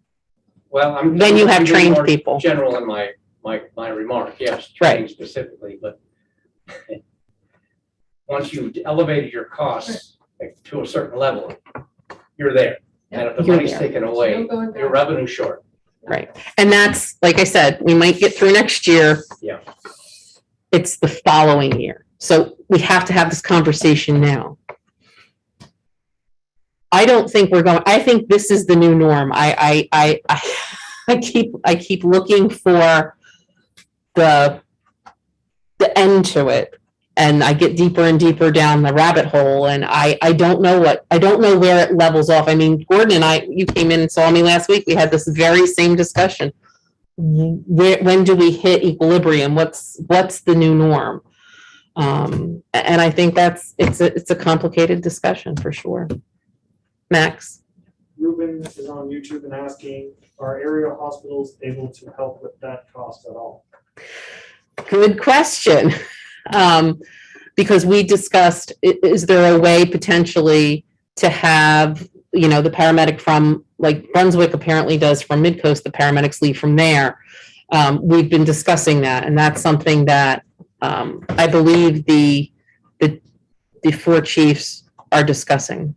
Well, Then you have being trained more people. General in my remark, yes, training specifically, but once you elevated your costs to a certain level, you're there. And if the You're money's there. taken away, your revenue short. Right. And that's, like I said, we might get through next year. Yeah. It's the following year. So we have to have this conversation now. I don't think I think this is the new norm. I keep looking for the end to it, and I get deeper and deeper down the rabbit hole, and I don't know where it levels off. I mean, Gordon and you came in and saw me last week. We had this very same discussion. When do we hit equilibrium? What's the new norm? And I think it's a complicated discussion for sure. Max. Ruben is on YouTube and asking, are area hospitals able to help with that cost at all? Good question. Because we discussed, is there a way potentially to have, the paramedic from, like Brunswick apparently does from Midcoast, the paramedics leave from there. We've been discussing that, and that's something that I believe the 4 chiefs are discussing.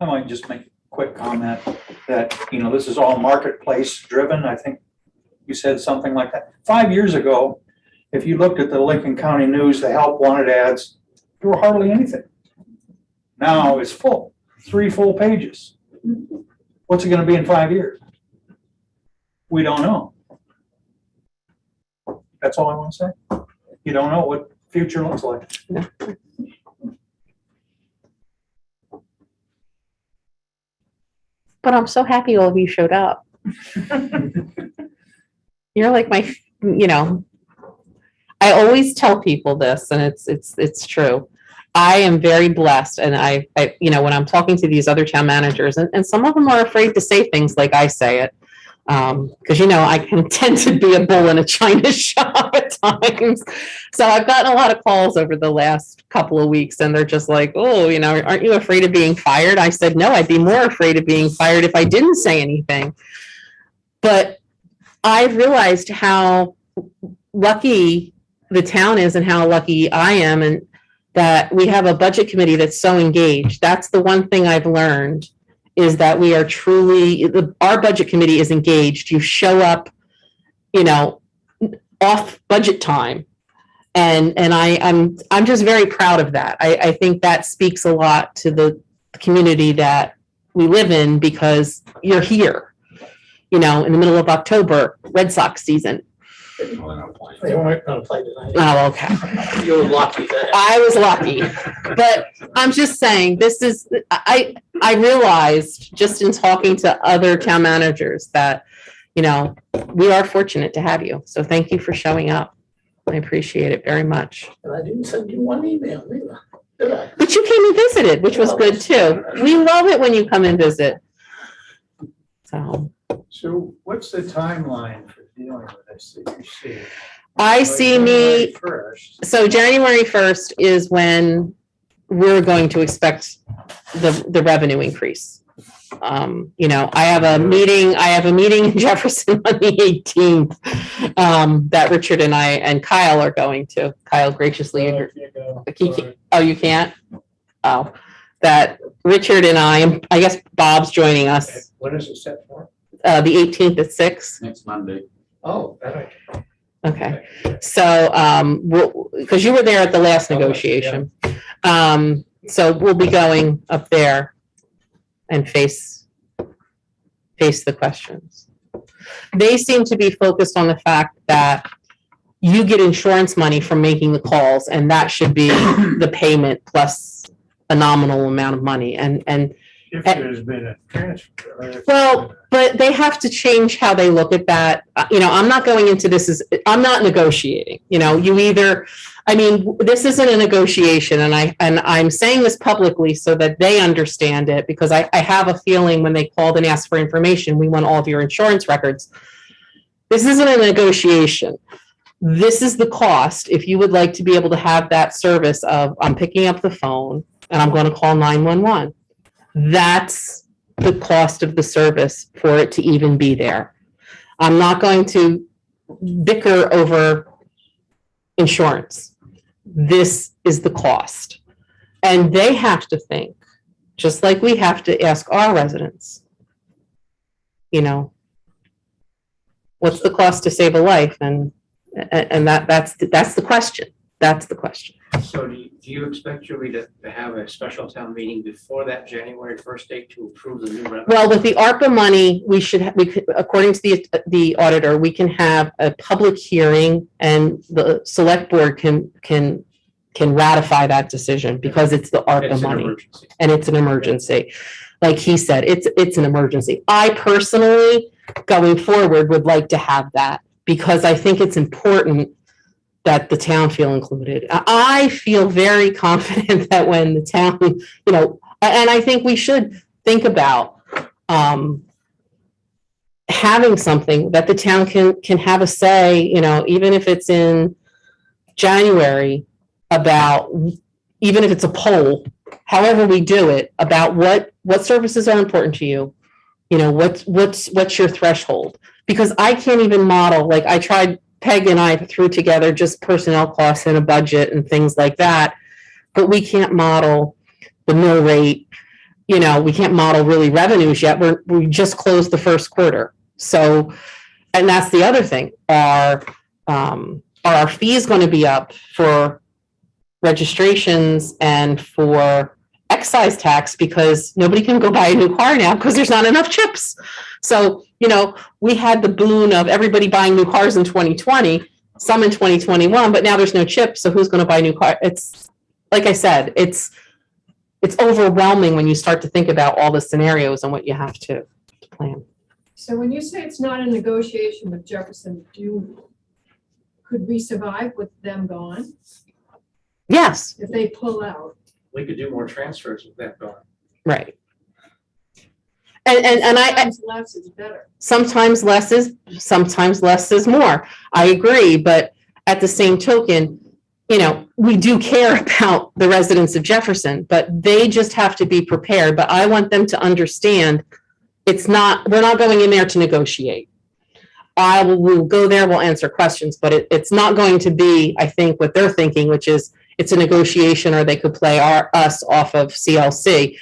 I might just make a quick comment that, this is all marketplace driven. I think you said something like that. 5 years ago, if you looked at the Lincoln County News, the help wanted ads, there were hardly anything. Now it's full, 3 full pages. What's it going to be in 5 years? We don't know. That's all I want to say. You don't know what future looks like. No. But I'm so happy all of you showed up. You're like my, I always tell people this, and it's true. I am very blessed, and I when I'm talking to these other town managers, and some of them are afraid to say things like I say it, because I can tend to be a bull in a china shop at times. So I've gotten a lot of calls over the last couple of weeks, and they're just like, oh, aren't you afraid of being fired? I said, no, I'd be more afraid of being fired if I didn't say anything. But I've realized how lucky the town is and how lucky I am, and that we have a budget committee that's so engaged. That's the one thing I've learned, is that we are truly, our budget committee is engaged. You show up, off budget time. And I'm just very proud of that. I think that speaks a lot to the community that we live in, because you're here, in the middle of October, Red Sox season. They weren't gonna play tonight. Oh, okay. You were lucky there. I was lucky, but I'm just saying, I realized just in talking to other town managers that, we are fortunate to have you. So thank you for showing up. I appreciate it very much. And I didn't send you one email either, did I? But you came and visited, which was good too. We love it when you come and visit. So what's the timeline for dealing with this that you see? I see me, First. so January 1st is when we're going to expect the revenue increase. I have a meeting in Jefferson on the 18th, that Richard and I and Kyle are going to. Kyle graciously agreed. Oh, you can't? Oh, that Richard and I guess Bob's joining us, What is it set for? the 18th at 6. Next Monday. Oh, that Okay, so, because you were there at the last negotiation. So we'll be going up there and face the questions. They seem to be focused on the fact that you get insurance money from making the calls, and that should be the payment plus a nominal amount of money. And If there's been a transfer. well, but they have to change how they look at that. I'm not going into this I'm not negotiating, this isn't a negotiation, and I'm saying this publicly so that they understand it, because I have a feeling when they called and asked for information, we want all of your insurance records. This isn't a negotiation. This is the cost. If you would like to be able to have that service of, I'm picking up the phone and I'm going to call 911. That's the cost of the service for it to even be there. I'm not going to bicker over insurance. This is the cost. And they have to think, just like we have to ask our residents, what's the cost to save a life? And that's the question. That's the question. So do you expect, Julie, to have a special town meeting before that January 1st date to approve the new revenue? Well, with the ARPA money, we could, according to the auditor, we can have a public hearing, and the select board can ratify that decision because it's the ARPA It's an money, emergency. and it's an emergency. Like he said, it's an emergency. I personally, going forward, would like to have that because I think it's important that the town feel included. I feel very confident that when the town, and I think we should think about having something that the town can have a say, even if it's in January, about, even if it's a poll, however we do it, about what services are important to you, what's your threshold? Because I can't even model, like I tried, Peg and I threw together just personnel costs and a budget and things like that, but we can't model the mill rate. We can't model really revenues yet. We just closed the first quarter. So, and that's the other thing. Are our fees going to be up for registrations and for excise tax because nobody can go buy a new car now because there's not enough chips? So, we had the boon of everybody buying new cars in 2020, some in 2021, but now there's no chips. So who's going to buy a new car? It's, like I said, it's overwhelming when you start to think about all the scenarios and what you have to plan. So when you say it's not a negotiation with Jefferson, could we survive with them gone Yes, if they pull out? We could do more transfers with that going. right. And Sometimes less is better. sometimes less is more. I agree, but at the same token, we do care about the residents of Jefferson, but they just have to be prepared. But I want them to understand we're not going in there to negotiate. We'll go there, we'll answer questions, but it's not going to be, I think, what they're thinking, which is it's a negotiation, or they could play us off of CLC.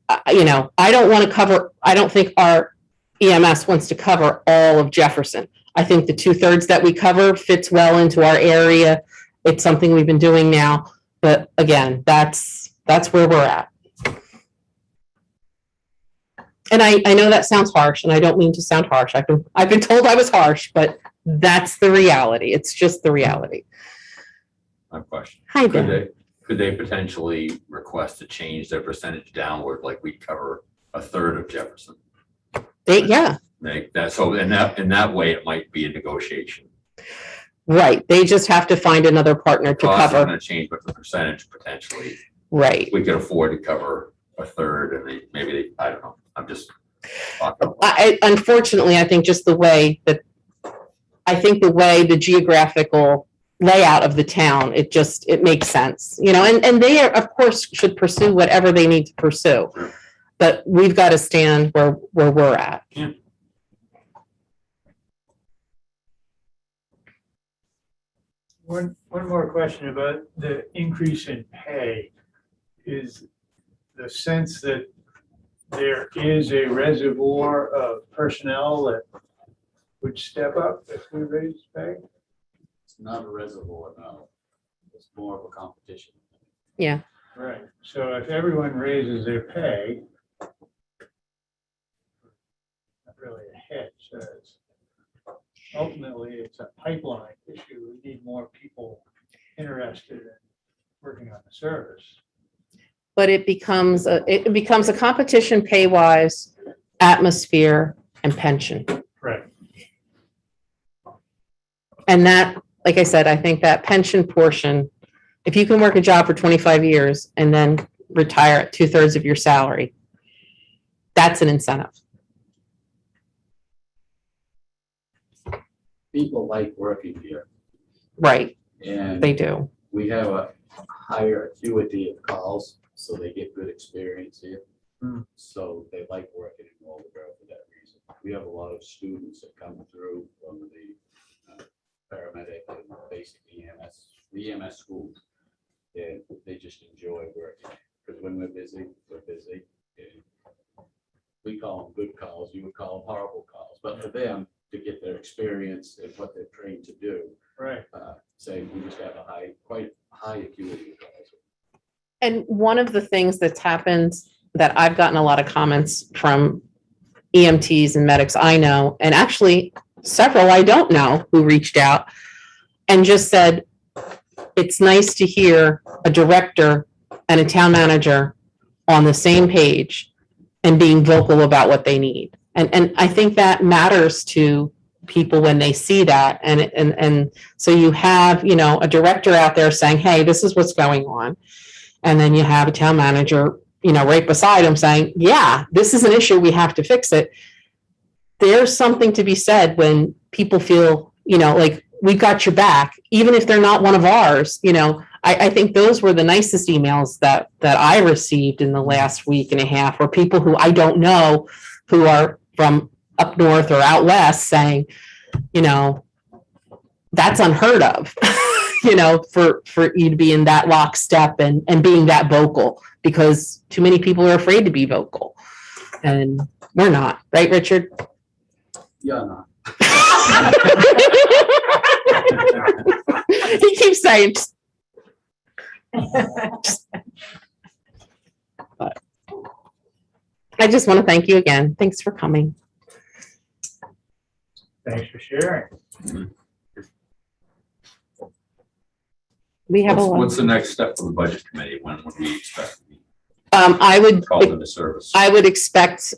I don't think our EMS wants to cover all of Jefferson. I think the 2/3 that we cover fits well into our area. It's something we've been doing now, but again, that's where we're at. And I know that sounds harsh, and I don't mean to sound harsh. I've been told I was harsh, but that's the reality. It's just the reality. My question. Hi, Dan. Could they potentially request to change their percentage downward, like we cover 1/3 of Jefferson? Yeah, So in that way, it might be a negotiation. right. They just have to find another partner to Costs are cover. going to change, but the percentage potentially, Right. we could afford to cover 1/3, and I don't know. I'm just talking. Unfortunately, I think just the way the geographical layout of the town, it makes sense, and they of course should pursue whatever they need to pursue. but we've got to stand where we're at. One more question about the increase in pay. Is the sense that there is a reservoir of personnel that would step up if we raise pay? It's not a reservoir, no. It's more of a competition. Yeah. Right, so if everyone raises their pay, not really a hit, so it's ultimately it's a pipeline issue. We need more people interested in working on the service. But it becomes a competition pay wise, atmosphere and pension. Right. And that, like I said, I think that pension portion, if you can work a job for 25 years and then retire at 2/3 of your salary, that's an incentive. People like working here, Right, and they do. we have a higher acuity of calls, so they get good experience here. So they like working in Waldeboro for that reason. We have a lot of students that come through from the paramedic and basic EMS schools. And they just enjoy working, because when we're busy, we're busy. And we call them good calls, you would call them horrible calls, but for them to get their experience and what they're trained to do, Right. say we just have a quite high acuity of calls. And one of the things that's happened that I've gotten a lot of comments from EMTs and medics I know, and actually several I don't know who reached out and just said, it's nice to hear a director and a town manager on the same page and being vocal about what they need. And I think that matters to people when they see that. And so you have, a director out there saying, hey, this is what's going on. And then you have a town manager, right beside him saying, yeah, this is an issue. We have to fix it. There's something to be said when people feel, like we've got your back, even if they're not one of ours. I think those were the nicest emails that I received in the last week and a half, were people who I don't know, who are from up north or out west saying, that's unheard of, for you to be in that lockstep and being that vocal, because too many people are afraid to be vocal. And we're not, right, Richard? Yeah, no. He keeps saying, but I just want to thank you again. Thanks for coming. Thanks for sharing. We have What's the next step for the budget committee? When would we expect? I would Called into service. I would expect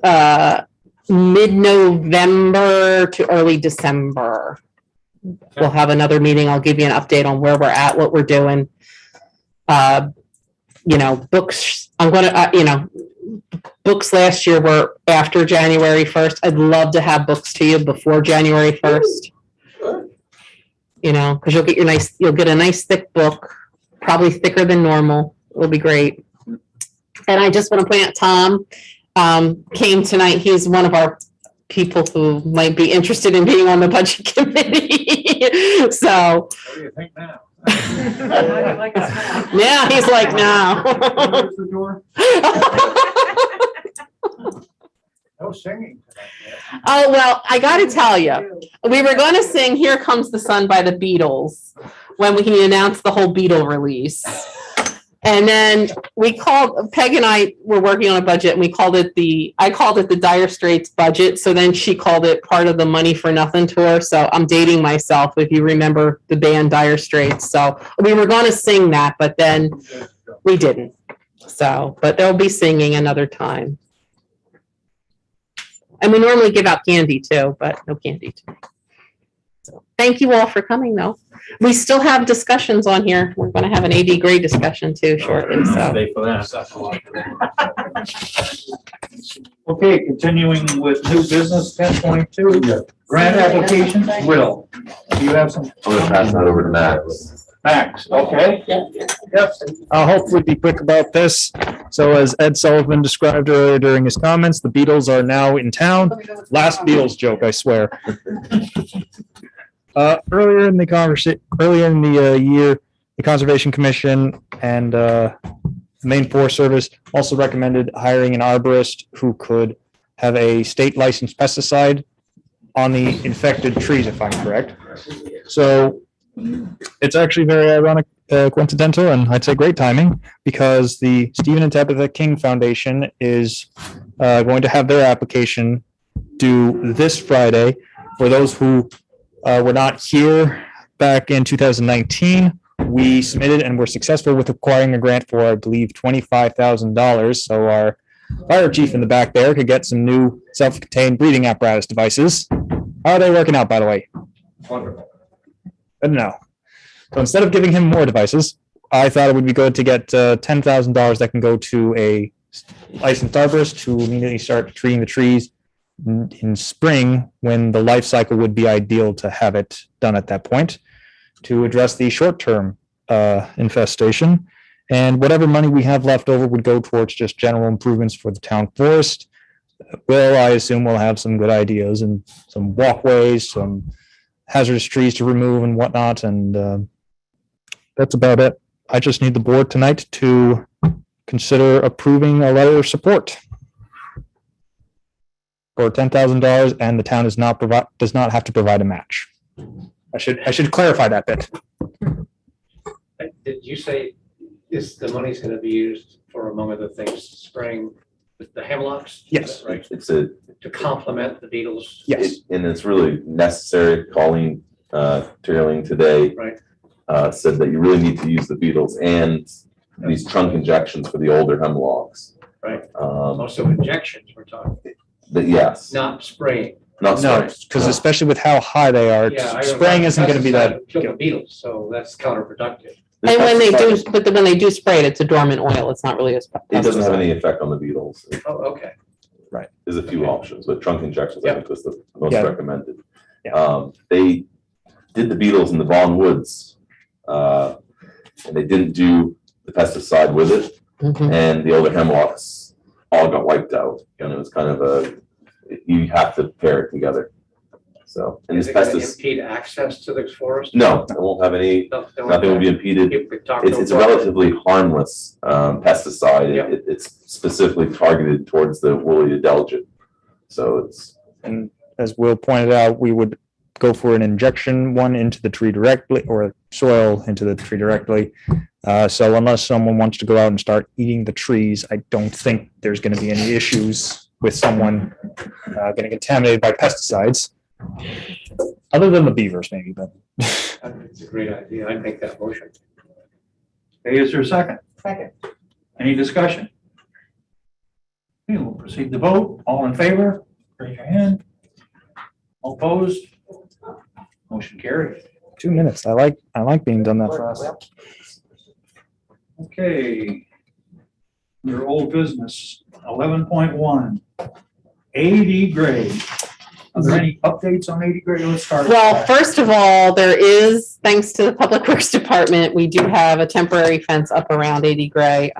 mid-November to early December. We'll have another meeting. I'll give you an update on where we're at, what we're doing. Books, I'm going to, books last year were after January 1st. I'd love to have books to you before January 1st. Because you'll get a nice thick book, probably thicker than normal. It'll be great. And I just want to point out, Tom came tonight. He's one of our people who might be interested in being on the budget committee. So. What do you think now? Yeah, he's like, no. Close the door. No singing tonight. Oh, well, I got to tell you, we were going to sing Here Comes the Sun by the Beatles when we announced the whole Beatle release. And then Peg and I were working on a budget, and I called it the Dire Straits budget. So then she called it part of the Money for Nothing tour. So I'm dating myself, if you remember the band Dire Straits. So we were going to sing that, but then we didn't. So, but they'll be singing another time. And we normally give out candy too, but no candy tonight. So thank you all for coming though. We still have discussions on here. We're going to have an AD grade discussion too shortly. So. Stay for that. Okay, continuing with new business, 10.2, grant applications. Will, do you have some? I'm gonna pass that over to Matt. Max, okay? Yep, I'll hopefully be quick about this. So as Ed Sullivan described earlier during his comments, the Beatles are now in town. Last Beatles joke, I swear. Earlier in the year, the Conservation Commission and the Maine Forest Service also recommended hiring an arborist who could have a state licensed pesticide on the infected trees, if I'm correct. So it's actually very ironic, coincidental, and I'd say great timing, because the Stephen and Tabitha King Foundation is going to have their application due this Friday. For those who were not here back in 2019, we submitted and were successful with acquiring a grant for, I believe, $25,000. So our fire chief in the back there could get some new self-contained breathing apparatus devices. How are they working out, by the way? Wonderful. I don't know. So instead of giving him more devices, I thought it would be good to get $10,000 that can go to a licensed arborist to immediately start treating the trees in spring, when the life cycle would be ideal to have it done at that point, to address the short-term infestation. And whatever money we have left over would go towards just general improvements for the town forest. Well, I assume we'll have some good ideas and some walkways, some hazardous trees to remove and whatnot, and that's about it. I just need the board tonight to consider approving a letter of support for $10,000, and the town does not have to provide a match. I should clarify that bit. Did you say the money's gonna be used for, among other things, spraying the hemlocks? Is Yes. that right? It's a, To complement the beetles? Yes. and it's really necessary. Colleen Turling today Right. said that you really need to use the beetles and these trunk injections for the older hemlocks. Right. Um, Also injections, we're talking, yes, not spraying. not No, sorry. because especially with how high they are, Yeah, I spraying isn't going to be that. Kill the beetles, so that's counterproductive. And when they do, but when they do spray it, it's a dormant oil. It's not really a. It doesn't have any effect on the beetles. Oh, okay. There's a few options, but trunk injections, I think, was the most Yeah. recommended. Yeah. They did the beetles in the Vaughan Woods, and they didn't do the pesticide with it, Mhm. and the older hemlocks all got wiped out, and it was kind of you have to pair it together. So, and Is this it gonna pesticide, impede access to the forest? no, it won't have any, nothing will be impeded. It's a relatively harmless pesticide. Yeah. It's specifically targeted towards the woolly adelgid. So it's, And as Will pointed out, we would go for an injection one into the tree directly, or soil into the tree directly. So unless someone wants to go out and start eating the trees, I don't think there's going to be any issues with someone getting contaminated by pesticides. Other than the beavers, maybe, but. I think it's a great idea. I make that motion. Okay, is there a second? Second. Any discussion? Okay, we'll proceed to vote. All in favor, raise your hand. All opposed? Motion carried. 2 minutes. I like being done that fast. Okay. Your old business, 11.1, 80 grade. Are there any updates on 80 grade? Let's start. with Well, that. first of all, there is, thanks to the Public Works Department, we do have a temporary fence up around 80 Gray.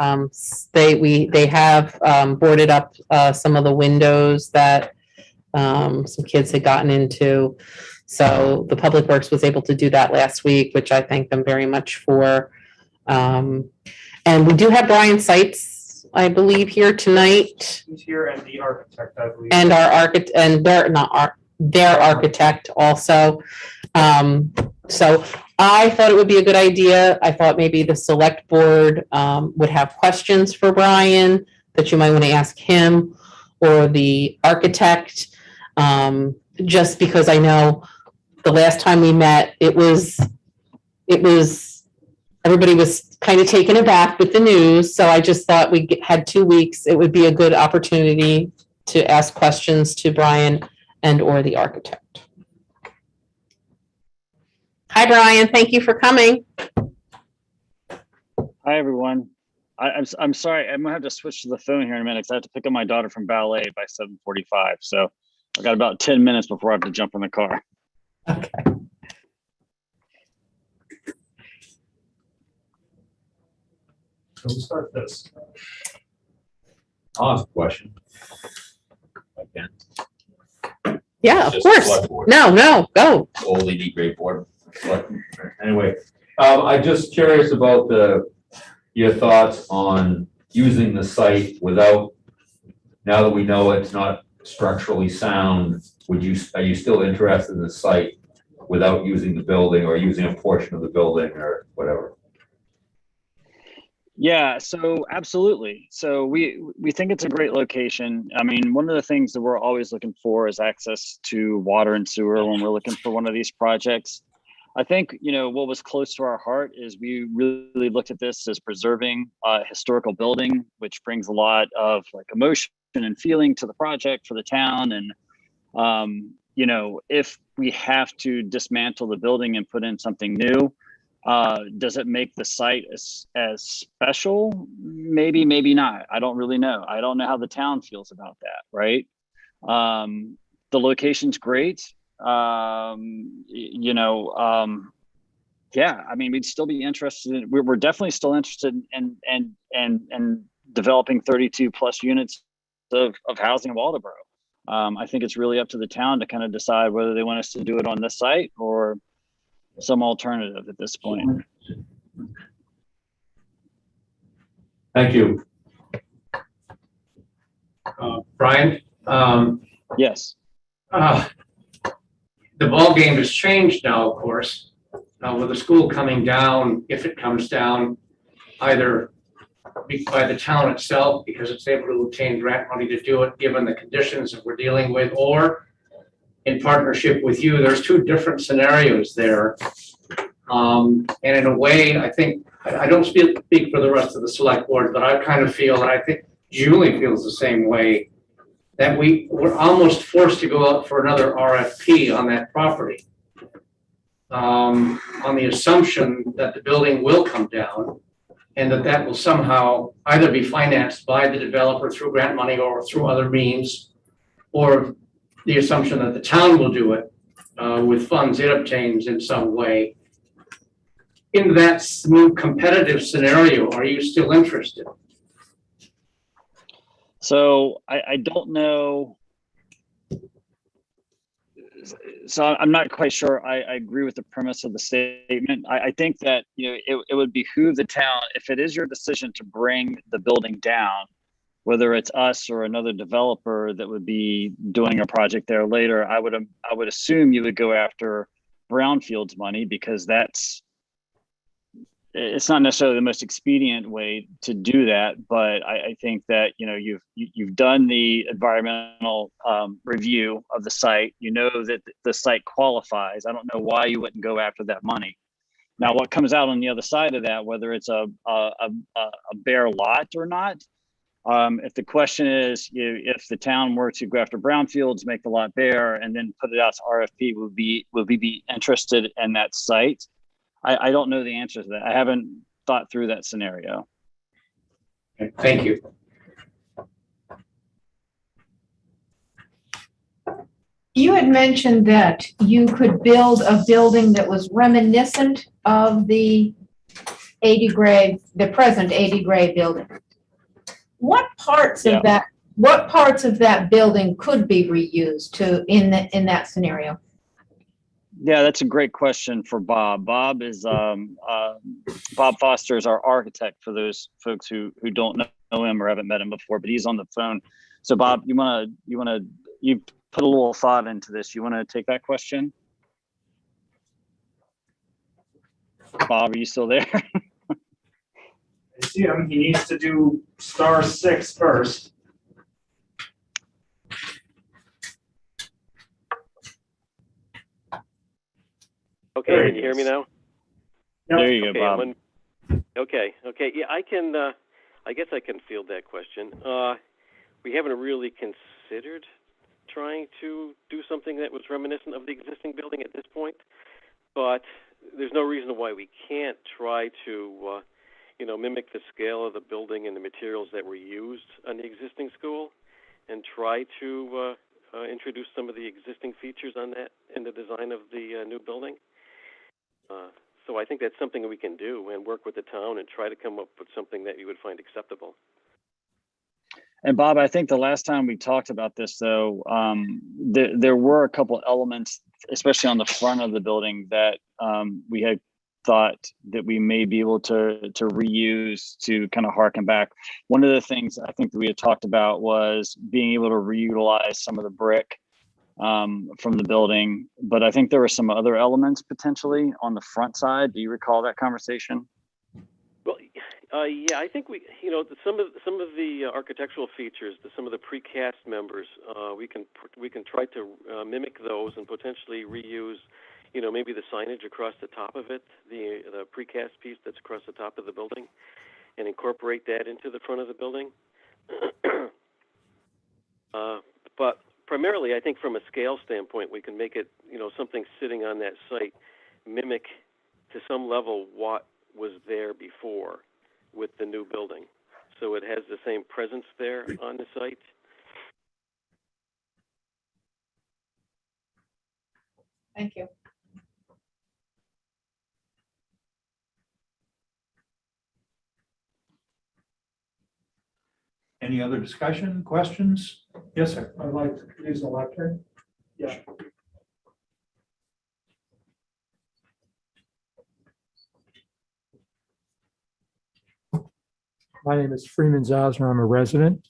They have boarded up some of the windows that some kids had gotten into. So the Public Works was able to do that last week, which I thank them very much for. And we do have Brian Seitz, I believe, here tonight. He's here and the architect, I believe. And our architect, and their architect also. So I thought it would be a good idea. I thought maybe the select board would have questions for Brian that you might want to ask him or the architect. Just because I know the last time we met, it was everybody was kind of taken aback with the news. So I just thought we had 2 weeks. It would be a good opportunity to ask questions to Brian and or the architect. Hi, Brian. Thank you for coming. Hi, everyone. I'm sorry. I'm gonna have to switch to the phone here in a minute because I have to pick up my daughter from ballet by 7:45. So I've got about 10 minutes before I have to jump in the car. Okay. So we'll start this. I'll ask a question. If I can. Yeah, of Just course. select board. No, go. Old ED grade board. But anyway, I'm just curious about your thoughts on using the site without, now that we know it's not structurally sound, are you still interested in the site without using the building or using a portion of the building or whatever? Yeah, so absolutely. So we think it's a great location. I mean, one of the things that we're always looking for is access to water and sewer when we're looking for one of these projects. I think, what was close to our heart is we really looked at this as preserving a historical building, which brings a lot of like emotion and feeling to the project for the town. And, if we have to dismantle the building and put in something new, does it make the site as special? Maybe, maybe not. I don't really know. I don't know how the town feels about that, right? The location's great. Yeah, I mean, we'd still be interested in, we're definitely still interested in developing 32 plus units of housing in Waldeboro. I think it's really up to the town to kind of decide whether they want us to do it on this site or some alternative at this point. Thank you. Brian, yes. The ball game has changed now, of course, with the school coming down, if it comes down, either by the town itself because it's able to obtain grant money to do it, given the conditions that we're dealing with, or in partnership with you. There's two different scenarios there. And in a way, I think, I don't speak for the rest of the select board, but I kind of feel, and I think Julie feels the same way, that we're almost forced to go out for another RFP on that property. On the assumption that the building will come down and that will somehow either be financed by the developer through grant money or through other means, or the assumption that the town will do it with funds it obtains in some way. In that smooth competitive scenario, are you still interested? So I don't know. So I'm not quite sure I agree with the premise of the statement. I think that it would behoove the town, if it is your decision to bring the building down, whether it's us or another developer that would be doing a project there later, I would assume you would go after brownfields money because it's not necessarily the most expedient way to do that, but I think that you've done the environmental review of the site. You know that the site qualifies. I don't know why you wouldn't go after that money. Now, what comes out on the other side of that, whether it's a bare lot or not, if the question is if the town were to go after brownfields, make the lot bare, and then put it out to RFP, would we be interested in that site? I don't know the answer to that. I haven't thought through that scenario. Okay, thank you. You had mentioned that you could build a building that was reminiscent of the present 80 Gray building. What parts of that building could be reused in that scenario? Yeah, that's a great question for Bob. Bob Foster is our architect for those folks who don't know him or haven't met him before, but he's on the phone. So Bob, you put a little thought into this. You want to take that question? Bob, are you still there? I see him. He needs to do *6 first. Okay, can you hear me now? Yep. There you go, Bob. Okay. Yeah, I guess I can field that question. We haven't really considered trying to do something that was reminiscent of the existing building at this point, but there's no reason why we can't try to, mimic the scale of the building and the materials that were used on the existing school, and try to introduce some of the existing features on that in the design of the new building. So I think that's something we can do and work with the town and try to come up with something that you would find acceptable. And Bob, I think the last time we talked about this, though, there were a couple elements, especially on the front of the building, that we had thought that we may be able to reuse to kind of harken back. One of the things I think that we had talked about was being able to reutilize some of the brick from the building. But I think there were some other elements potentially on the front side. Do you recall that conversation? Well, yeah, I think some of the architectural features, some of the precast members, we can try to mimic those and potentially reuse, maybe the signage across the top of it, the precast piece that's across the top of the building, and incorporate that into the front of the building. But primarily, I think from a scale standpoint, we can make it, something sitting on that site, mimic to some level what was there before with the new building. So it has the same presence there on the site. Thank you. Any other discussion, questions? Yes, sir. I'd like to use the lectern. Yeah. My name is Freeman Zausner. I'm a resident.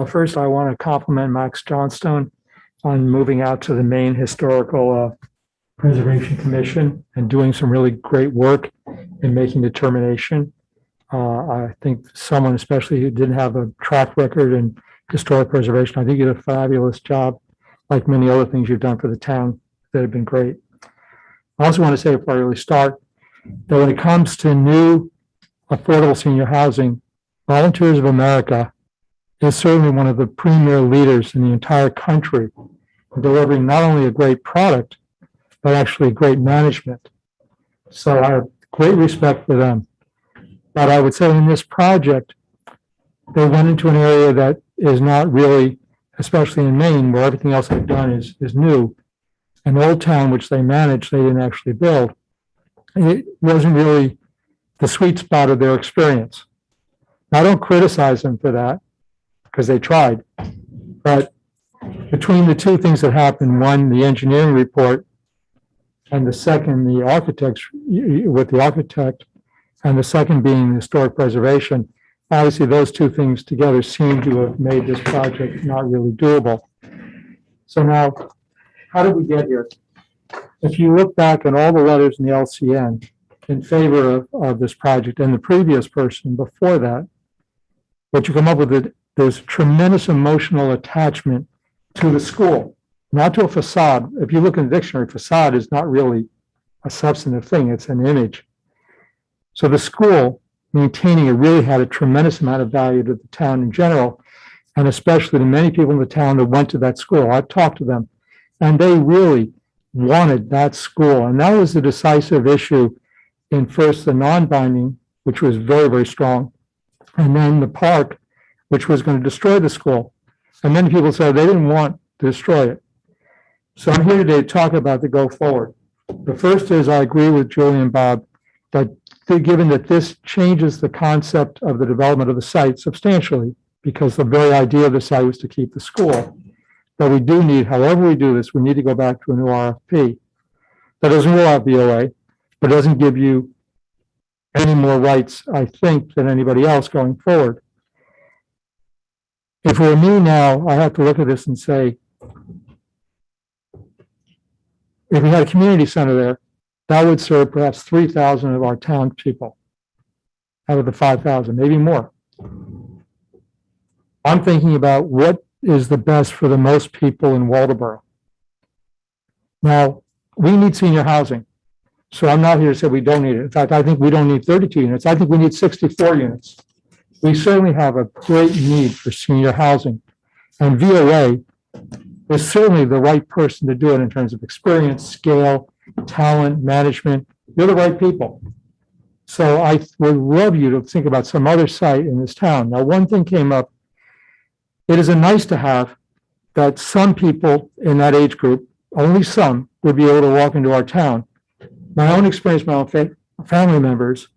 First, I want to compliment Max Johnstone on moving out to the Maine Historical Preservation Commission and doing some really great work in making determination. I think someone, especially who didn't have a track record in historic preservation, I think you did a fabulous job, like many other things you've done for the town that have been great. I also want to say before I really start, that when it comes to new affordable senior housing, Volunteers of America is certainly one of the premier leaders in the entire country in delivering not only a great product, but actually great management. So I have great respect for them. But I would say in this project, they went into an area that is not really, especially in Maine, where everything else they've done is new. An old town, which they managed, they didn't actually build. It wasn't really the sweet spot of their experience. Now, I don't criticize them for that, because they tried. But between the two things that happened, one, the engineering report, and the second, the architects, with the architect, and the second being historic preservation, obviously those two things together seem to have made this project not really doable. So now, how did we get here? If you look back at all the letters in the LCN in favor of this project and the previous person before that, what you come up with, there's tremendous emotional attachment to the school, not to a facade. If you look in the dictionary, facade is not really a substantive thing, it's an image. So the school, maintaining it, really had a tremendous amount of value to the town in general, and especially to many people in the town that went to that school. I've talked to them, and they really wanted that school. And that was the decisive issue in first the non-binding, which was very, very strong, and then the park, which was going to destroy the school. And many people said they didn't want to destroy it. So I'm here today to talk about the go forward. The first is I agree with Julie and Bob that given that this changes the concept of the development of the site substantially, because the very idea of the site was to keep the school, that we do need, however we do this, we need to go back to a new RFP. That doesn't rule out BOA, but doesn't give you any more rights, I think, than anybody else going forward. If it were me now, I have to look at this and say, if we had a community center there, that would serve perhaps 3,000 of our town people out of the 5,000, maybe more. I'm thinking about what is the best for the most people in Waldoboro. Now, we need senior housing. So I'm not here to say we don't need it. In fact, I think we don't need 32 units. I think we need 64 units. We certainly have a great need for senior housing. And VOA is certainly the right person to do it in terms of experience, scale, talent, management. You're the right people. So I would love you to think about some other site in this town. Now, one thing came up. It is a nice to have that some people in that age group, only some, would be able to walk into our town. my own experience, my own family members,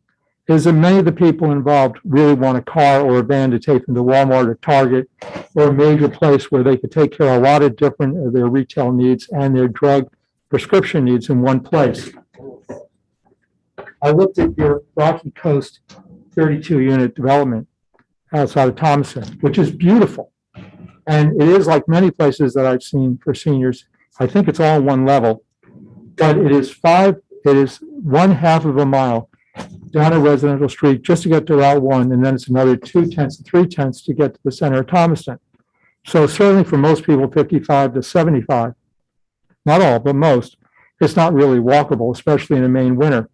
is that many of the people involved really want a car or a van to take them to Walmart or Target or a major place where they could take care of a lot of different of their retail needs and their drug prescription needs in one place. I looked at your Rocky Coast 32-unit development outside of Thomason, which is beautiful. And it is like many places that I've seen for seniors. I think it's all one level, but it is 1/2 of a mile down a residential street just to get to Route 1, and then it's another 2/10 to 3/10 to get to the center of Thomaston. So certainly for most people, 55 to 75, not all, but most, it's not really walkable, especially in the Maine winter.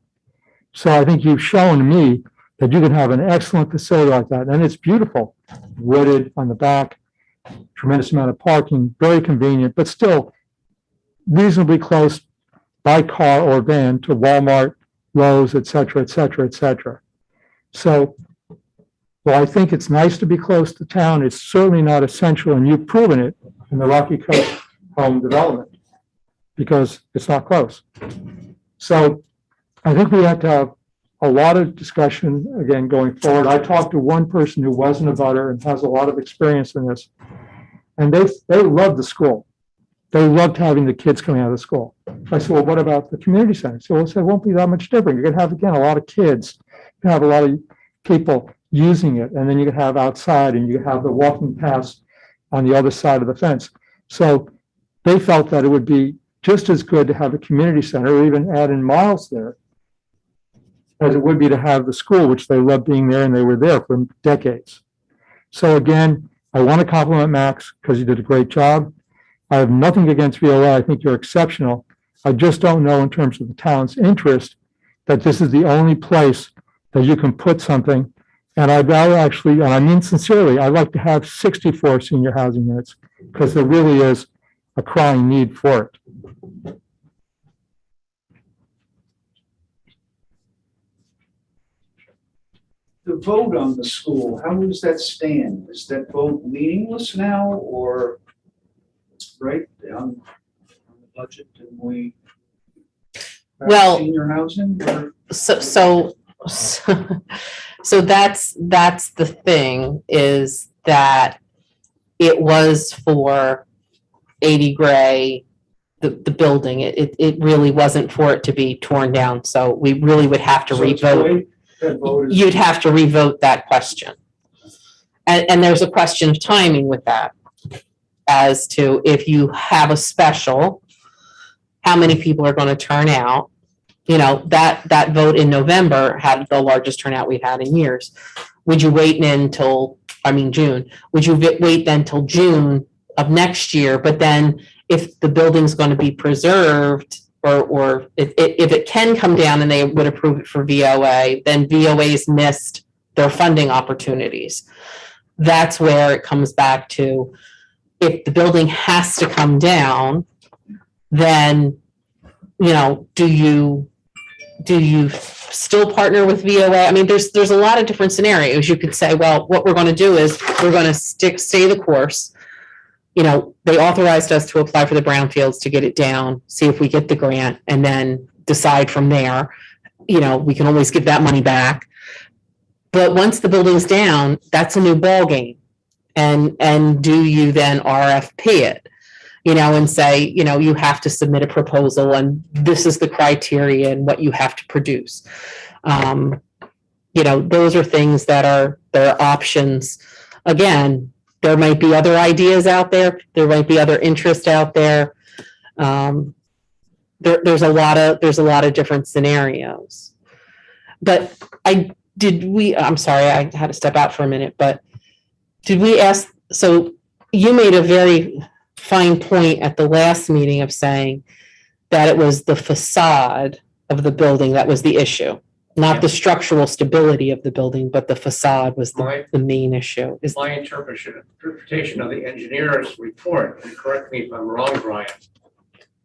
So I think you've shown me that you can have an excellent facility like that, and it's beautiful, wooded on the back, tremendous amount of parking, very convenient, but still reasonably close by car or van to Walmart, Lowe's, et cetera, et cetera, et cetera. So, well, I think it's nice to be close to town. It's certainly not essential, and you've proven it in the Rocky Coast home development because it's not close. So I think we have to have a lot of discussion again going forward. I talked to one person who wasn't a butter and has a lot of experience in this, and they loved the school. They loved having the kids coming out of the school. I said, well, what about the community center? So it won't be that much different. You're gonna have, again, a lot of kids. You're gonna have a lot of people using it. And then you can have outside and you have the walking paths on the other side of the fence. So they felt that it would be just as good to have a community center or even add in miles there as it would be to have the school, which they loved being there and they were there for decades. So again, I want to compliment Max because he did a great job. I have nothing against VOA. I think you're exceptional. I just don't know in terms of the town's interest that this is the only place that you can put something. And I'd rather actually, and I mean sincerely, I'd like to have 64 senior housing units because there really is a crying need for it. The vote on the school, how does that stand? Is that vote meaningless now or right on the budget and we have Well, senior housing or? So that's the thing is that it was for 80 Gray, the building. It really wasn't for it to be torn down. So we really would have to revote. You'd have to revote that question. And there's a question of timing with that as to if you have a special, how many people are going to turn out. You know, that vote in November had the largest turnout we've had in years. Would you wait until, June? Would you wait then till June of next year? But then if the building's going to be preserved or if it can come down and they would approve it for VOA, then VOA's missed their funding opportunities. That's where it comes back to, if the building has to come down, then, do you still partner with VOA? I mean, there's a lot of different scenarios. You could say, well, what we're going to do is we're going to stay the course. They authorized us to apply for the brownfields to get it down, see if we get the grant, and then decide from there. We can always give that money back. But once the building's down, that's a new ballgame. And do you then RFP it? And say, you have to submit a proposal and this is the criteria and what you have to produce. Those are things that are options. Again, there might be other ideas out there. There might be other interest out there. There's a lot of different scenarios. But I'm sorry, I had to step out for a minute, but did we ask, so you made a very fine point at the last meeting of saying that it was the facade of the building that was the issue, not the structural stability of the building, but the facade was the main issue. Is my interpretation of the engineer's report, and correct me if I'm wrong, Brian,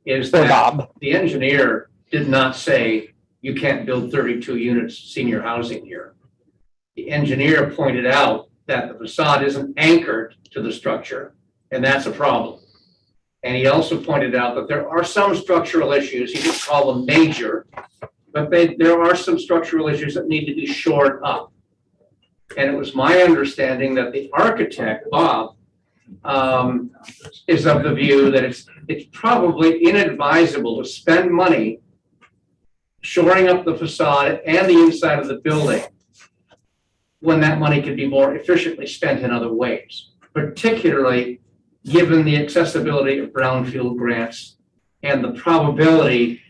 is that the engineer did not say you can't build 32 units senior housing here. The engineer pointed out that the facade isn't anchored to the structure, and that's a problem. And he also pointed out that there are some structural issues, he didn't call them major, but there are some structural issues that need to be shored up. And it was my understanding that the architect, Bob, is of the view that it's probably inadvisable to spend money shoring up the facade and the inside of the building when that money could be more efficiently spent in other ways, particularly given the accessibility of brownfield grants and the probability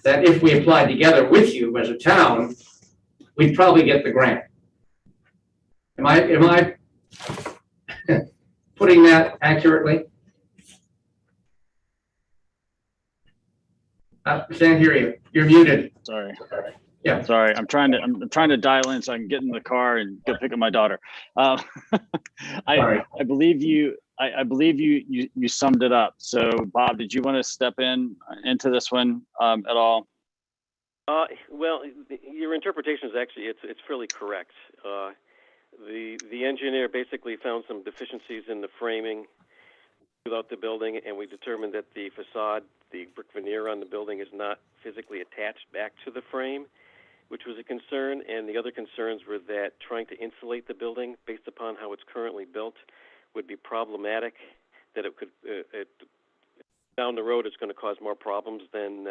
that if we applied together with you as a town, we'd probably get the grant. Am I putting that accurately? Can't hear you. You're muted. Sorry. Yeah. Sorry, I'm trying to dial in so I can get in the car and go pick up my daughter. I believe you summed it up. So Bob, did you want to step into this one at all? Well, your interpretation is actually it's fairly correct. The engineer basically found some deficiencies in the framing throughout the building, and we determined that the facade, the brick veneer on the building, is not physically attached back to the frame, which was a concern. And the other concerns were that trying to insulate the building based upon how it's currently built would be problematic, that it could down the road it's going to cause more problems than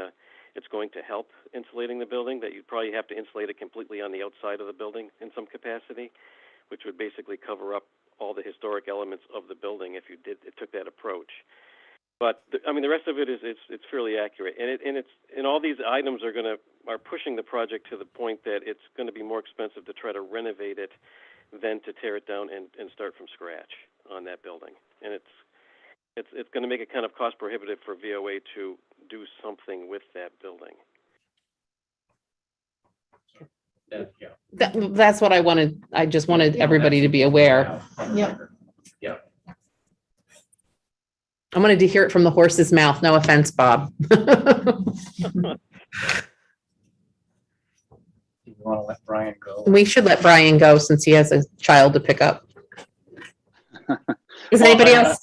it's going to help insulating the building, that you'd probably have to insulate it completely on the outside of the building in some capacity, which would basically cover up all the historic elements of the building if you took that approach. But the rest of it is it's fairly accurate, and all these items are pushing the project to the point that it's going to be more expensive to try to renovate it than to tear it down and start from scratch on that building. And it's going to make it kind of cost prohibitive for VOA to do something with that building. That's what I wanted. I just wanted everybody to be aware. Yeah. Yeah. I wanted to hear it from the horse's mouth. No offense, Bob. You want to let Brian go? We should let Brian go since he has a child to pick up. Is anybody else?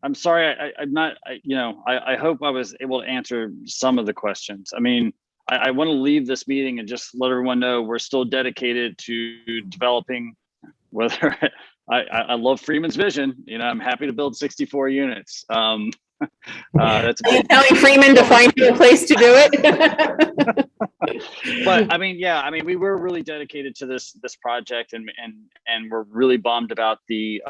I'm sorry. I'm not. I hope I was able to answer some of the questions. I want to leave this meeting and just let everyone know we're still dedicated to developing. Whether I love Freeman's vision, I'm happy to build 64 units. That's Are you telling Freeman to find you a place to do it? But we were really dedicated to this project, and we're really bummed about the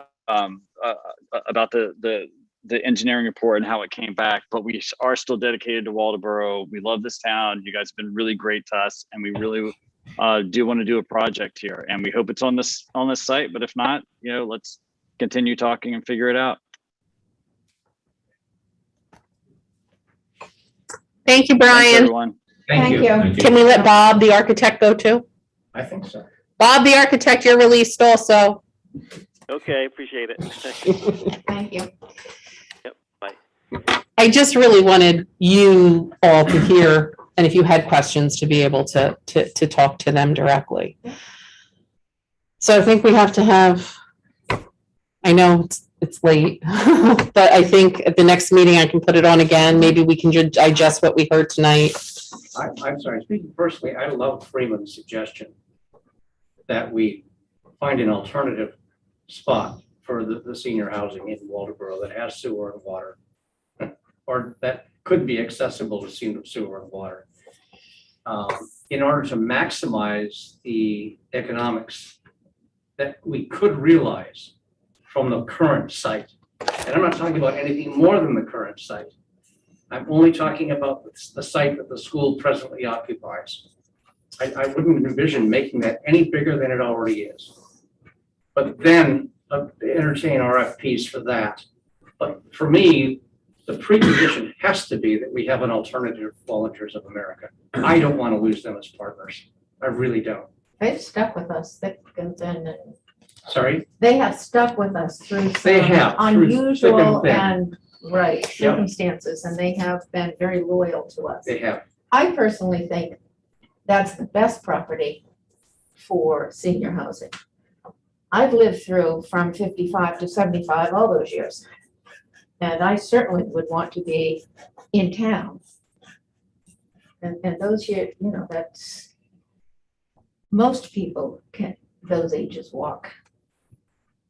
engineering report and how it came back. But we are still dedicated to Waldoboro. We love this town. You guys have been really great to us, and we really do want to do a project here. And we hope it's on this site. But if not, let's continue talking and figure it out. Thank you, Thanks, Brian. everyone. Thank you. Can we let Bob, the architect, go too? I think so. Bob, the architect, you're released also. Okay, appreciate it. Thank you. Yep, bye. I just really wanted you all to hear, and if you had questions, to be able to talk to them directly. So I think we have to have, I know it's late, but I think at the next meeting I can put it on again. Maybe we can digest what we heard tonight. I'm sorry, speaking personally, I love Freeman's suggestion that we find an alternative spot for the senior housing in Waldoboro that has sewer and water, or that could be accessible to sewer and water, in order to maximize the economics that we could realize from the current site. And I'm not talking about anything more than the current site. I'm only talking about the site that the school presently occupies. I wouldn't envision making that any bigger than it already is. But then entertain RFPs for that. But for me, the precondition has to be that we have an alternative to Volunteers of America. I don't want to lose them as partners. I really don't. They've stuck with us thick and thin. Sorry? They have stuck with us through They some have, through thick unusual and thin. and circumstances, and they have been very loyal to us. They have. I personally think that's the best property for senior housing. I've lived through from 55 to 75 all those years. And I certainly would want to be in town. And those years, that's, most people those ages walk.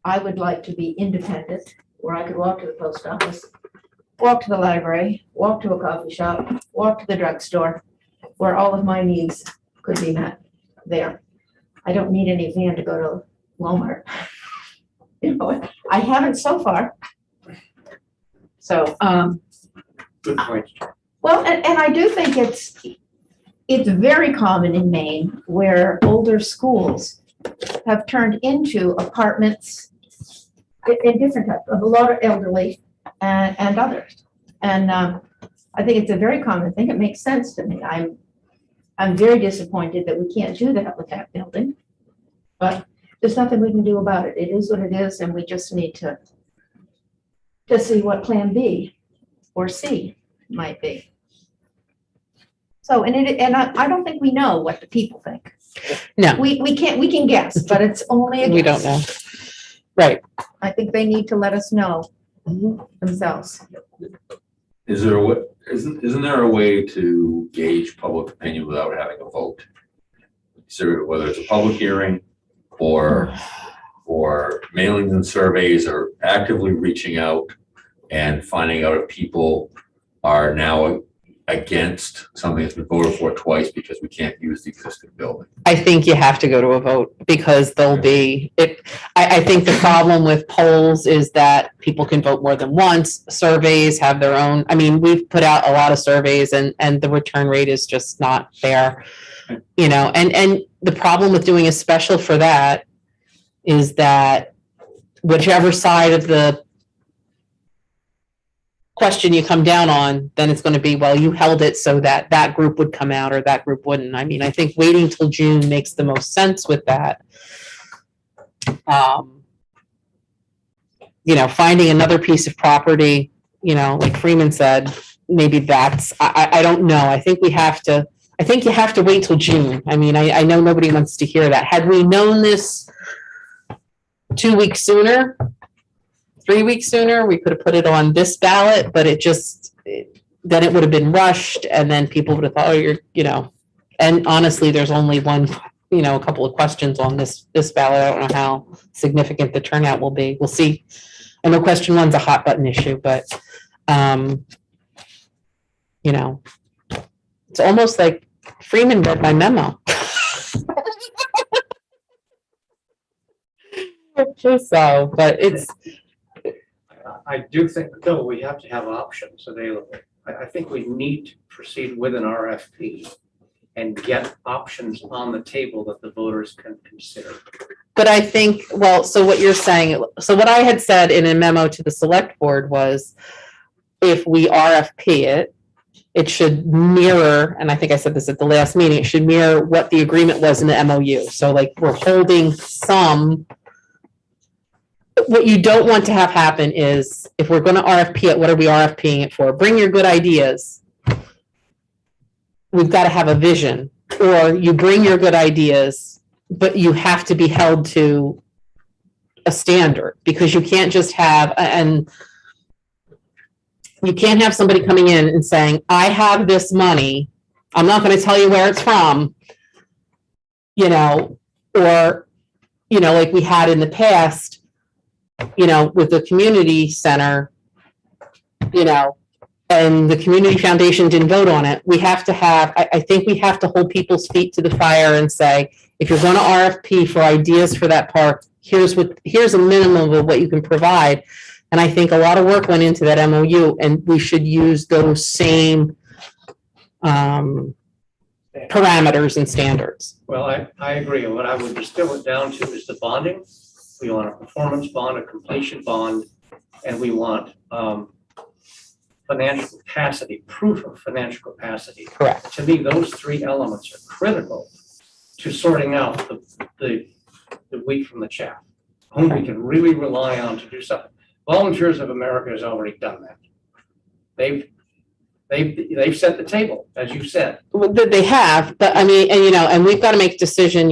I would like to be independent, where I could walk to the post office, walk to the library, walk to a coffee shop, walk to the drugstore, where all of my needs could be met there. I don't need any van to go to Walmart. I haven't so far. So, Good point. well, and I do think it's very common in Maine where older schools have turned into apartments in different types, of a lot of elderly and others. And I think it's a very common thing. It makes sense to me. I'm very disappointed that we can't do that with that building. But there's nothing we can do about it. It is what it is, and we just need to see what plan B or C might be. So, and I don't think we know what the people think. No, We can guess, but it's only a guess. we don't know. Right. I think they need to let us know themselves. Is there a way, isn't there a way to gauge public opinion without having a vote? So whether it's a public hearing or mailings and surveys, or actively reaching out and finding out if people are now against something that's been voted for twice because we can't use the existing building? I think you have to go to a vote because there'll be, I think the problem with polls is that people can vote more than once. Surveys have their own, I mean, we've put out a lot of surveys and the return rate is just not fair. And the problem with doing a special for that is that whichever side of the question you come down on, then it's going to be, well, you held it so that that group would come out or that group wouldn't. I mean, I think waiting till June makes the most sense with that. Finding another piece of property, like Freeman said, maybe that's, I don't know. I think you have to wait till June. I mean, I know nobody wants to hear that. Had we known this 2 weeks sooner, 3 weeks sooner, we could have put it on this ballot, but then it would have been rushed and then people would have thought, and honestly, there's only one, a couple of questions on this ballot. I don't know how significant the turnout will be. We'll see. I know question one's a hot button issue, but, it's almost like Freeman read my memo. So, but I do think, though, we have to have options available. I think we need to proceed with an RFP and get options on the table that the voters can consider. But I think, so what you're saying, so what I had said in a memo to the select board was if we RFP it should mirror, and I think I said this at the last meeting, it should mirror what the agreement was in the MOU. So like we're holding some. What you don't want to have happen is if we're going to RFP it, what are we RFPing it for? Bring your good ideas. We've got to have a vision, or you bring your good ideas, but you have to be held to a standard because you can't just have, and you can't have somebody coming in and saying, I have this money. I'm not going to tell you where it's from, or, like we had in the past, with the community center, and the community foundation didn't vote on it. We have to have, I think we have to hold people's feet to the fire and say, if you're going to RFP for ideas for that park, here's a minimum of what you can provide. And I think a lot of work went into that MOU, and we should use those same parameters and standards. Well, I agree. What I would distill it down to is the bonding. We want a performance bond, a completion bond, and we want financial capacity, proof of financial capacity. Correct. To me, those three elements are critical to sorting out the wheat from the chaff, whom we can really rely on to do something. Volunteers of America has already done that. They've set the table, as you said. They have, but I mean, and we've got to make a decision,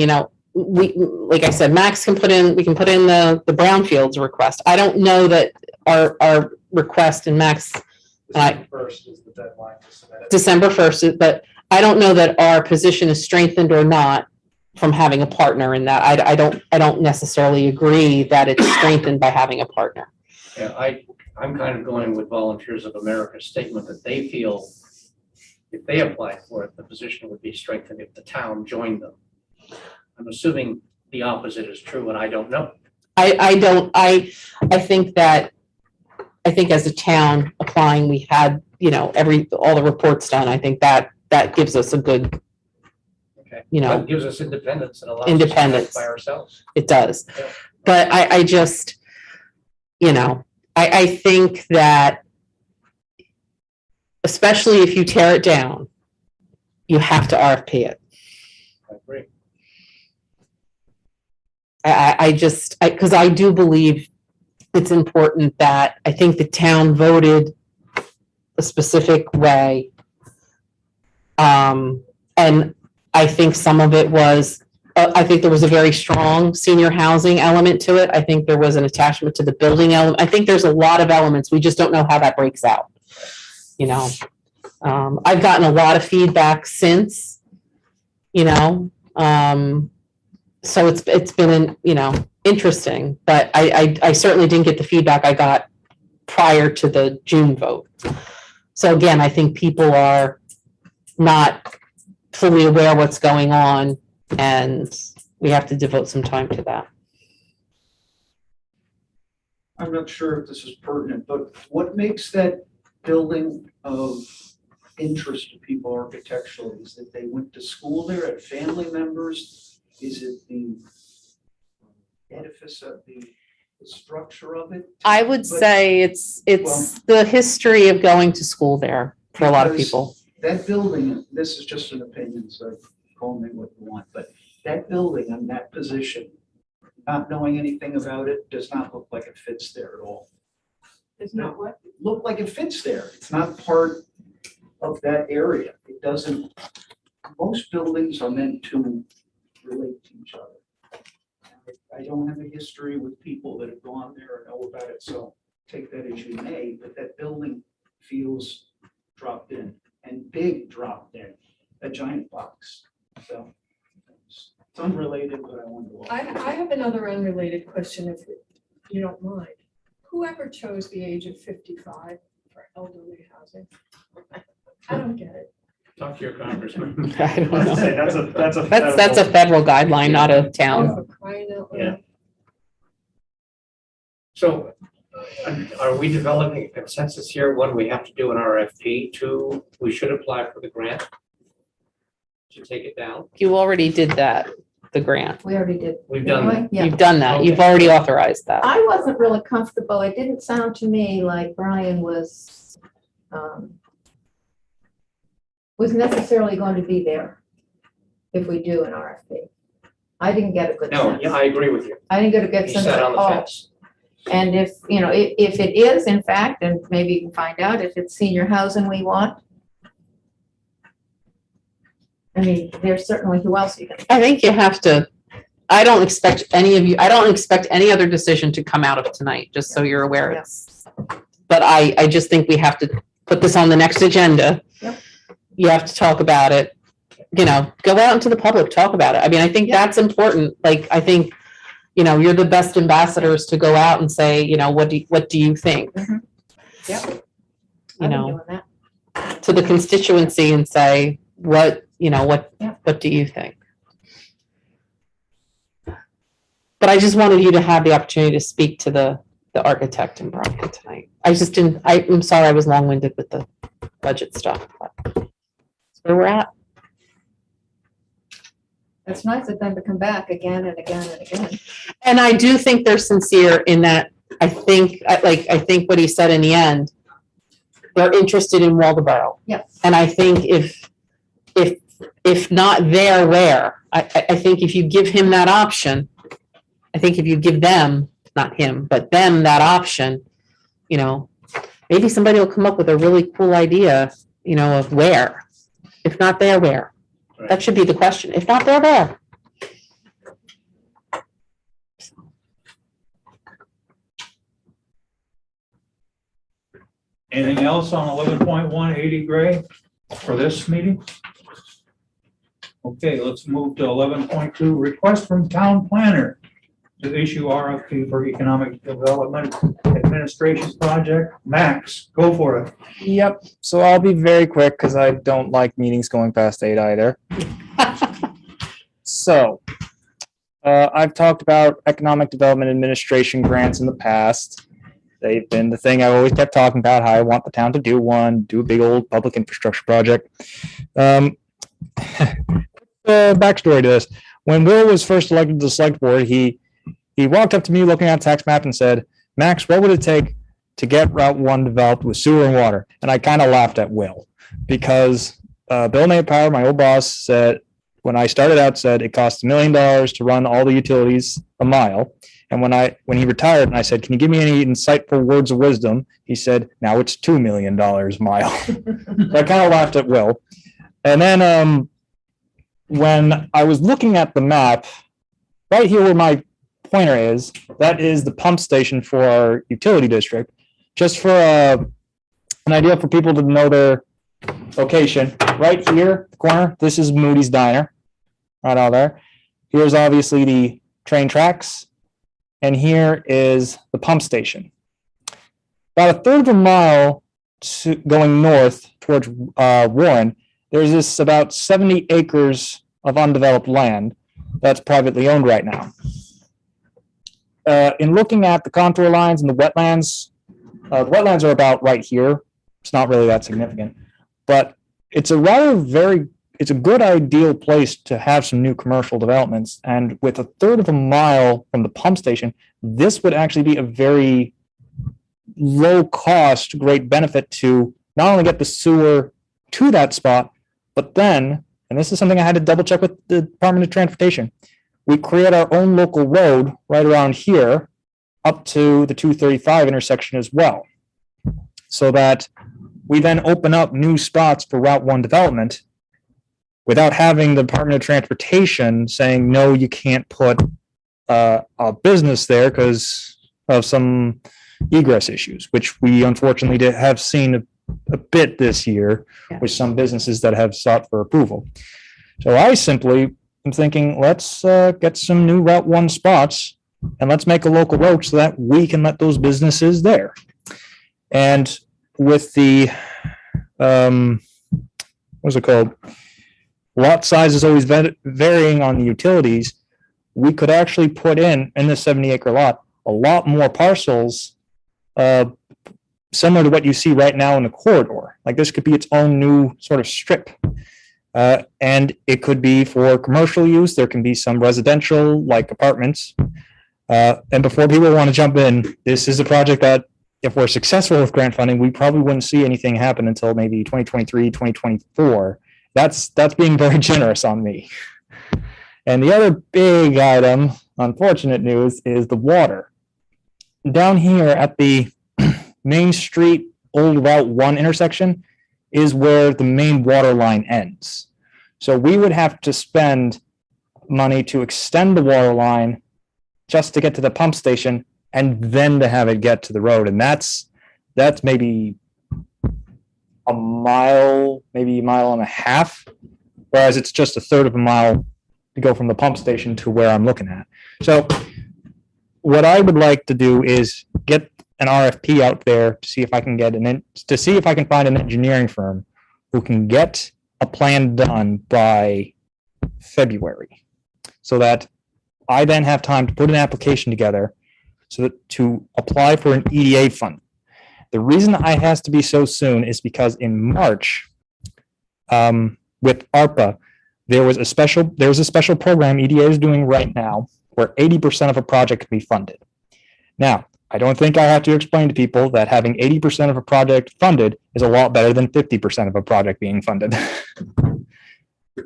we, like I said, we can put in the brownfields request. I don't know that our request in Max. December 1st is the deadline to submit it. December 1st, but I don't know that our position is strengthened or not from having a partner in that. I don't necessarily agree that it's strengthened by having a partner. Yeah, I'm kind of going with Volunteers of America's statement that they feel if they applied for it, the position would be strengthened if the town joined them. I'm assuming the opposite is true, and I don't know. I think that, I think as a town applying, we had, all the reports done. I think that gives us a good, Okay. You know, That gives us independence and allows us to independence. act by ourselves. It does. Yeah. But I just, I think that especially if you tear it down, you have to RFP it. I agree. Because I do believe it's important that, I think the town voted a specific way. And I think some of it was, I think there was a very strong senior housing element to it. I think there was an attachment to the building element. I think there's a lot of elements. We just don't know how that breaks out. I've gotten a lot of feedback since, so it's been, interesting, but I certainly didn't get the feedback I got prior to the June vote. So again, I think people are not fully aware what's going on, and we have to devote some time to that. I'm not sure if this is pertinent, but what makes that building of interest to people architecturally? Is that they went to school there, had family members? Is it the edifice of the structure of it? I would say it's the history of going to school there for a lot of people. That building, this is just an opinion, so call me what you want, but that building in that position, not knowing anything about it, does not look like it fits there at all. It's not what? Look like it fits there. It's not part of that area. It doesn't, most buildings are meant to relate to each other. I don't have a history with people that have gone there and know about it, so take that as you may, but that building feels dropped in and big dropped in, a giant box. So it's unrelated, but I wonder why. I have another unrelated question, if you don't mind. Whoever chose the age of 55 for elderly housing? I don't get it. Talk to your congressman. I don't know. That's a That's a federal guideline, not a Oh, town. for crying out loud. Yeah. So are we developing a consensus here? One, we have to do an RFP. Two, we should apply for the grant to take it down. You already did that, the grant. We already did. We've done that. Yeah. You've done that. You've Okay. already authorized that. I wasn't really comfortable. It didn't sound to me like Brian was necessarily going to be there if we do an RFP. I didn't get a good No, sense. yeah, I agree with you. I didn't get a good He sense sat at on the all. fence. And if it is in fact, and maybe you can find out if it's senior housing we want. I mean, there's certainly, who else you can. I think you have to, I don't expect any other decision to come out of tonight, just so you're aware. Yeah. But I just think we have to put this on the next agenda. Yep. You have to talk about it, go out into the public, talk about it. I mean, I think that's important. Like, I think, you're the best ambassadors to go out and say, what do you think? Mhm. Yep. You I've been know, doing that. to the constituency and say, what do you think? But I just wanted you to have the opportunity to speak to the architect in Brian tonight. I just didn't, I'm sorry I was long-winded with the budget stuff, but that's where we're at. It's nice of them to come back again and again and again. And I do think they're sincere in that, I think what he said in the end, they're interested in Waldeboro. Yes. And I think if not there, where? I think if you give him that option, I think if you give them, not him, but them that option, maybe somebody will come up with a really cool idea, of where. If not there, where? Right. That should be the question. If not there, where? Anything else on 11.180 Gray for this meeting? Okay, let's move to 11.2, request from town planner to issue RFP for economic development administration project. Max, go for it. Yep. So I'll be very quick because I don't like meetings going past 8 either. So I've talked about economic development administration grants in the past. They've been the thing I've always kept talking about, how I want the town to do one, do a big old public infrastructure project. Backstory to this. When Will was first elected to the select board, he walked up to me looking at a tax map and said, Max, what would it take to get Route 1 developed with sewer and water? And I kind of laughed at Will because Bill Napower, my old boss, said, when I started out, said it costs $1 million to run all the utilities a mile. And when he retired and I said, can you give me any insightful words of wisdom? He said, now it's $2 million a mile. So I kind of laughed at Will. And then when I was looking at the map, right here where my pointer is, that is the pump station for our utility district. Just for an idea for people to know their location, right here, the corner, this is Moody's Diner, right out there. Here's obviously the train tracks, and here is the pump station. About a third of a mile going north towards Warren, there's this about 70 acres of undeveloped land that's privately owned right now. In looking at the contour lines and the wetlands are about right here. It's not really that significant, but it's a good ideal place to have some new commercial developments. And with a third of a mile from the pump station, this would actually be a very low cost, great benefit to not only get the sewer to that spot, but then, and this is something I had to double check with the Department of Transportation, we create our own local road right around here up to the 235 intersection as well. So that we then open up new spots for Route 1 development without having the Department of Transportation saying, no, you can't put a business there because of some egress issues, which we unfortunately have seen a bit this year with some businesses that have sought for approval. So I simply am thinking, let's get some new Route 1 spots and let's make a local road so that we can let those businesses there. And with the, what's it called? Lot size is always varying on the utilities. We could actually put in this 70-acre lot, a lot more parcels similar to what you see right now in the corridor. Like this could be its own new sort of strip. And it could be for commercial use. There can be some residential like apartments. And before people want to jump in, this is a project that if we're successful with grant funding, we probably wouldn't see anything happen until maybe 2023, 2024. That's being very generous on me. And the other big item, unfortunate news, is the water. Down here at the Main Street Old Route 1 intersection is where the main water line ends. So we would have to spend money to extend the water line just to get to the pump station and then to have it get to the road. And that's maybe a mile, maybe a mile and a half, whereas it's just a third of a mile to go from the pump station to where I'm looking at. So what I would like to do is get an RFP out there to see if I can find an engineering firm who can get a plan done by February, so that I then have time to put an application together so that to apply for an EDA fund. The reason it has to be so soon is because in March, with ARPA, there was a special program EDA is doing right now where 80% of a project can be funded. Now, I don't think I have to explain to people that having 80% of a project funded is a lot better than 50% of a project being funded.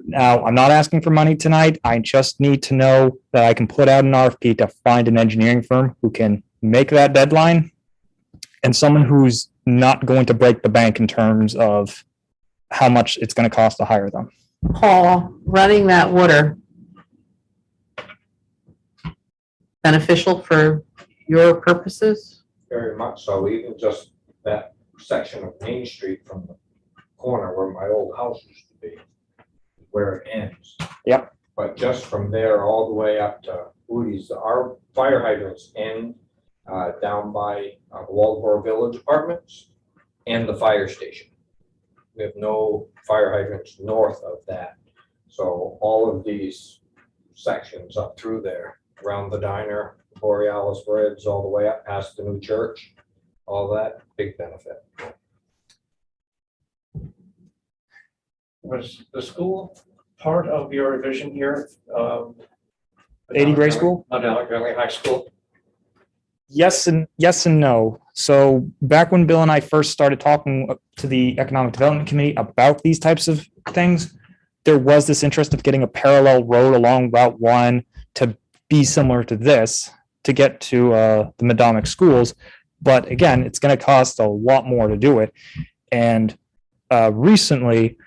Now, I'm not asking for money tonight. I just need to know that I can put out an RFP to find an engineering firm who can make that deadline and someone who's not going to break the bank in terms of how much it's going to cost to hire them. Paul, running that water beneficial for your purposes? Very much so, even just that section of Main Street from the corner where my old house used to be. where it ends. Yep. But just from there all the way up to Woody's, our fire hydrants end down by the Waldeboro Village Apartments and the fire station. We have no fire hydrants north of that. So all of these sections up through there, around the diner, Borealis Bridge, all the way up past the new church, all that, big benefit. Was the school part of your revision here? 80 grade school? Not Valley High School? Yes and no. So back when Bill and I first started talking to the Economic Development Committee about these types of things, there was this interest of getting a parallel road along Route 1 to be similar to this, to get to the Madomic schools. But again, it's going to cost a lot more to do it. And recently,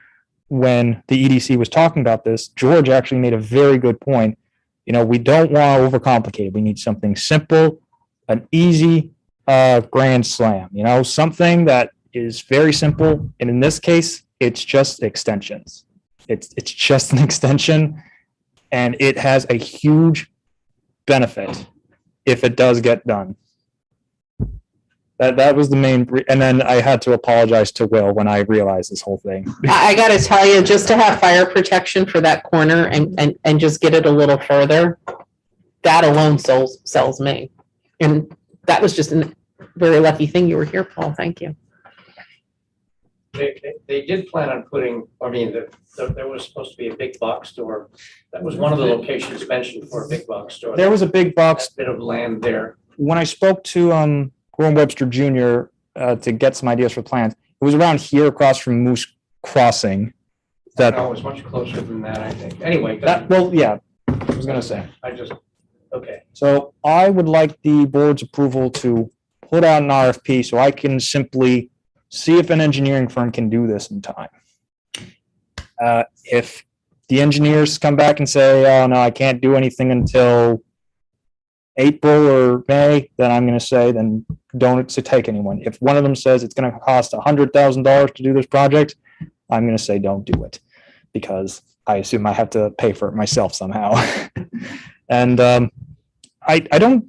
when the EDC was talking about this, George actually made a very good point. You know, we don't want to overcomplicate it. We need something simple, an easy grand slam, you know, something that is very simple. And in this case, it's just extensions. It's just an extension, and it has a huge benefit if it does get done. That was the main, and then I had to apologize to Will when I realized this whole thing. I gotta tell you, just to have fire protection for that corner and just get it a little further, that alone sells me. And that was just a very lucky thing you were here, Paul. Thank you. They did plan on putting, I mean, there was supposed to be a big box store. That was one of the locations mentioned for a big box store. There was a big box. Bit of land there. When I spoke to Gorham Webster Jr. To get some ideas for plans, it was around here across from Moose Crossing. No, it was much closer than that, I think. Anyway. Yeah, I was gonna say. Okay. So I would like the board's approval to put out an RFP so I can simply see if an engineering firm can do this in time. If the engineers come back and say, oh, no, I can't do anything until April or May, then I'm going to say, then don't take anyone. If one of them says it's going to cost $100,000 to do this project, I'm going to say, don't do it, because I assume I have to pay for it myself somehow. And I don't,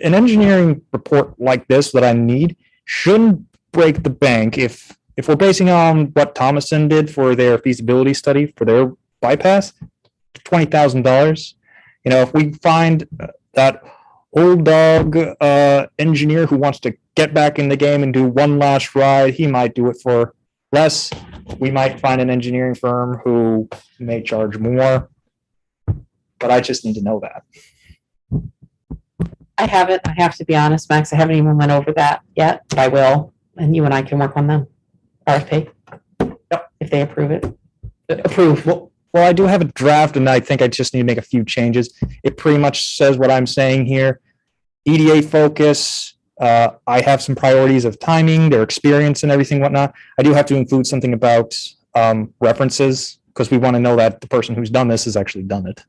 an engineering report like this that I need shouldn't break the bank. If we're basing it on what Thomason did for their feasibility study for their bypass, $20,000. You know, if we find that old dog engineer who wants to get back in the game and do one last ride, he might do it for less. We might find an engineering firm who may charge more, but I just need to know that. I haven't, I have to be honest, Max, I haven't even went over that yet, but I will. And you and I can work on them. RFP. Yep. If they approve it. Approve. Well, I do have a draft, and I think I just need to make a few changes. It pretty much says what I'm saying here. EDA focus. I have some priorities of timing, their experience, and everything whatnot. I do have to include something about references, because we want to know that the person who's done this has actually done it.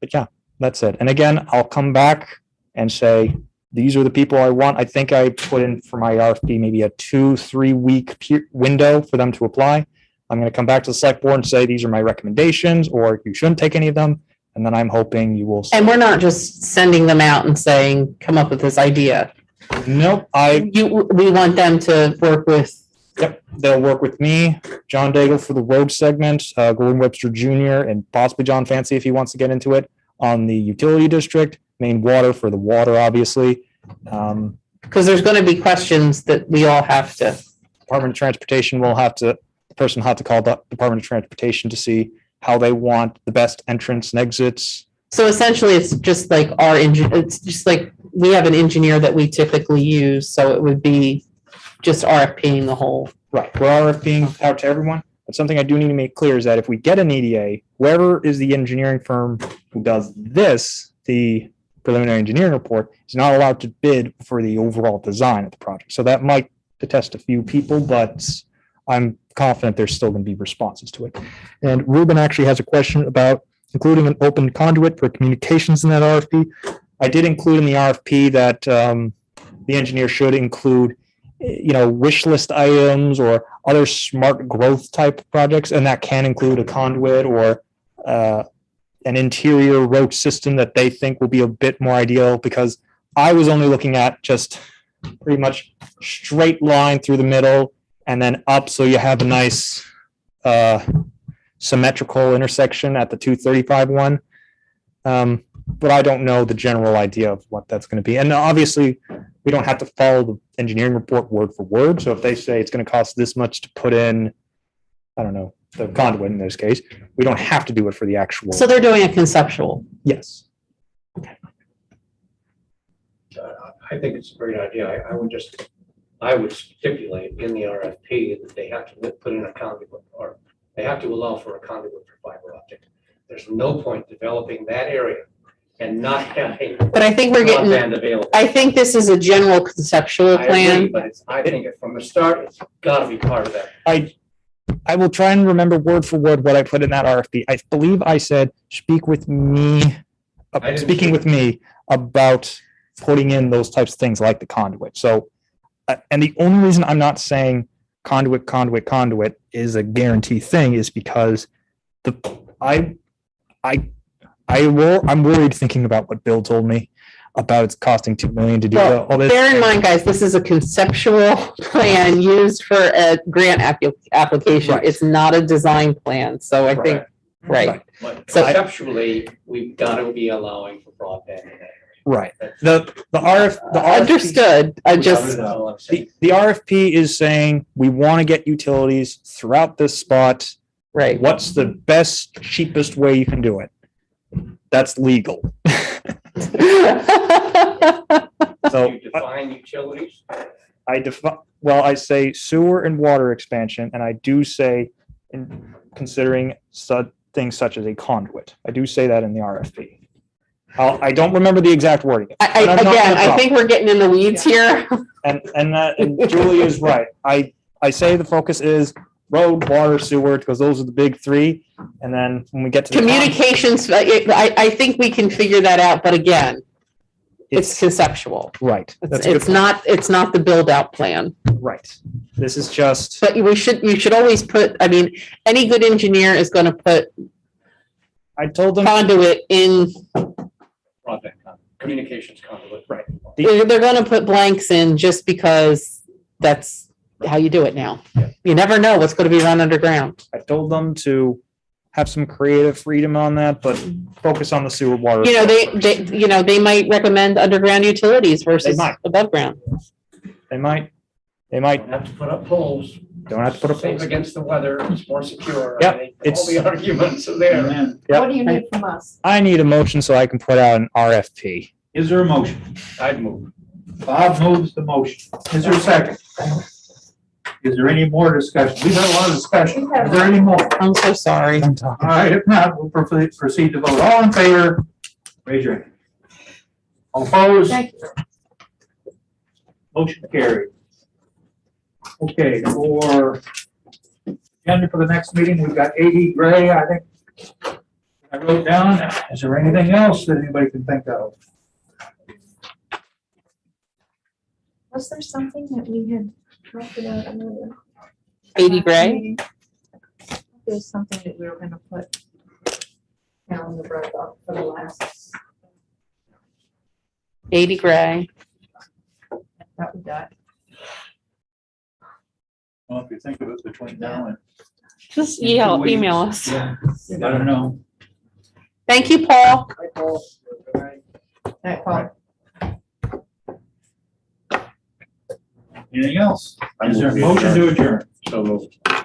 But yeah, that's it. And again, I'll come back and say, these are the people I want. I think I put in for my RFP maybe a 2-3 week window for them to apply. I'm going to come back to the select board and say, these are my recommendations, or you shouldn't take any of them. And then I'm hoping you will. And we're not just sending them out and saying, come up with this idea. Nope. We want them to work with. Yep. They'll work with me, John Daigle for the road segment, Gordon Webster Jr., and possibly John Fancy if he wants to get into it, on the utility district, Maine Water for the water, obviously. Because there's going to be questions that we all have to. Department of Transportation will have to, the person will have to call the Department of Transportation to see how they want the best entrance and exits. So essentially, it's just like it's just like we have an engineer that we typically use. So it would be just RFPing the whole. Right. We're RFPing out to everyone. But something I do need to make clear is that if we get an EDA, whoever is the engineering firm who does this, the preliminary engineering report, is not allowed to bid for the overall design of the project. So that might detest a few people, but I'm confident there's still going to be responses to it. And Ruben actually has a question about including an open conduit for communications in that RFP. I did include in the RFP that the engineer should include wish list items or other smart growth type projects, and that can include a conduit or an interior road system that they think will be a bit more ideal, because I was only looking at just pretty much straight line through the middle and then up, so you have a nice symmetrical intersection at the 235 one. But I don't know the general idea of what that's going to be. And obviously, we don't have to follow the engineering report word for word. So if they say it's going to cost this much to put in, I don't know, the conduit in this case, we don't have to do it for the actual. So they're doing a conceptual. Yes. I think it's a great idea. I would stipulate in the RFP that they have to put in a conduit, or they have to allow for a conduit for fiber optic. There's no point developing that area and not having. But I think we're broadband getting, available. I think this is a general conceptual I agree, plan. but I think from the start, it's gotta be part of that. I will try and remember word for word what I put in that RFP. I believe I said, speaking with me about putting in those types of things like the conduit. So, and the only reason I'm not saying conduit is a guarantee thing is because I'm worried thinking about what Bill told me about it's costing $2 million to do Well, all this. bear in mind, guys, this is a conceptual plan used for a grant application. Right. It's not a design plan. So I think, right. But So- conceptually, we've gotta be allowing for broadband in that area. Right. The RFP Understood. I just, the RFP is saying we want to get utilities throughout this spot. right. What's the best, cheapest way you can do it? That's legal. So You define utilities, I say sewer and water expansion, and I do say in considering things such as a conduit. I do say that in the RFP. I don't remember the exact wording. I think we're getting in the weeds here. And Julie is right. I say the focus is road, water, sewer, because those are the big three. And then when we get to the Communications, I think we can figure that out, but again, it's conceptual. Right. It's not the build out plan. Right. This is just. But you should always put, I mean, any good engineer is going to put. I told them. Conduit in. broadband conduit, communications conduit, right? They're going to put blanks in just because that's how you do it now. You never know what's going to be run underground. I told them to have some creative freedom on that, but focus on the sewer water. They might recommend underground utilities versus above ground. They might. Don't have to put up poles. Don't have to put up Safe poles. against the weather, it's more secure. Yep, I think it's- all the arguments are there. Yep. What do you need from us? I need a motion so I can put out an RFP. Is there a motion? I'd move. Bob moves the motion. Is there a second? Is there any more discussion? We've had a lot of discussion. Is there any more? I'm so sorry. All right, if not, we'll proceed to vote. All in favor, raise your hand. All opposed? Thank you. Motion carried. Okay, for agenda for the next meeting, we've got A.D. Gray, I think. I wrote down, is there anything else that anybody can think of? Was there something that we had talked about earlier? 80 Gray? There's something that we were gonna put down the road up for the last, 80 Gray. that we got. Well, if you think of it between now and. Just in 2 weeks, email us. yeah, I don't know. Thank you, Paul. That Paul. Anything else? Is there a motion to adjourn? So moved.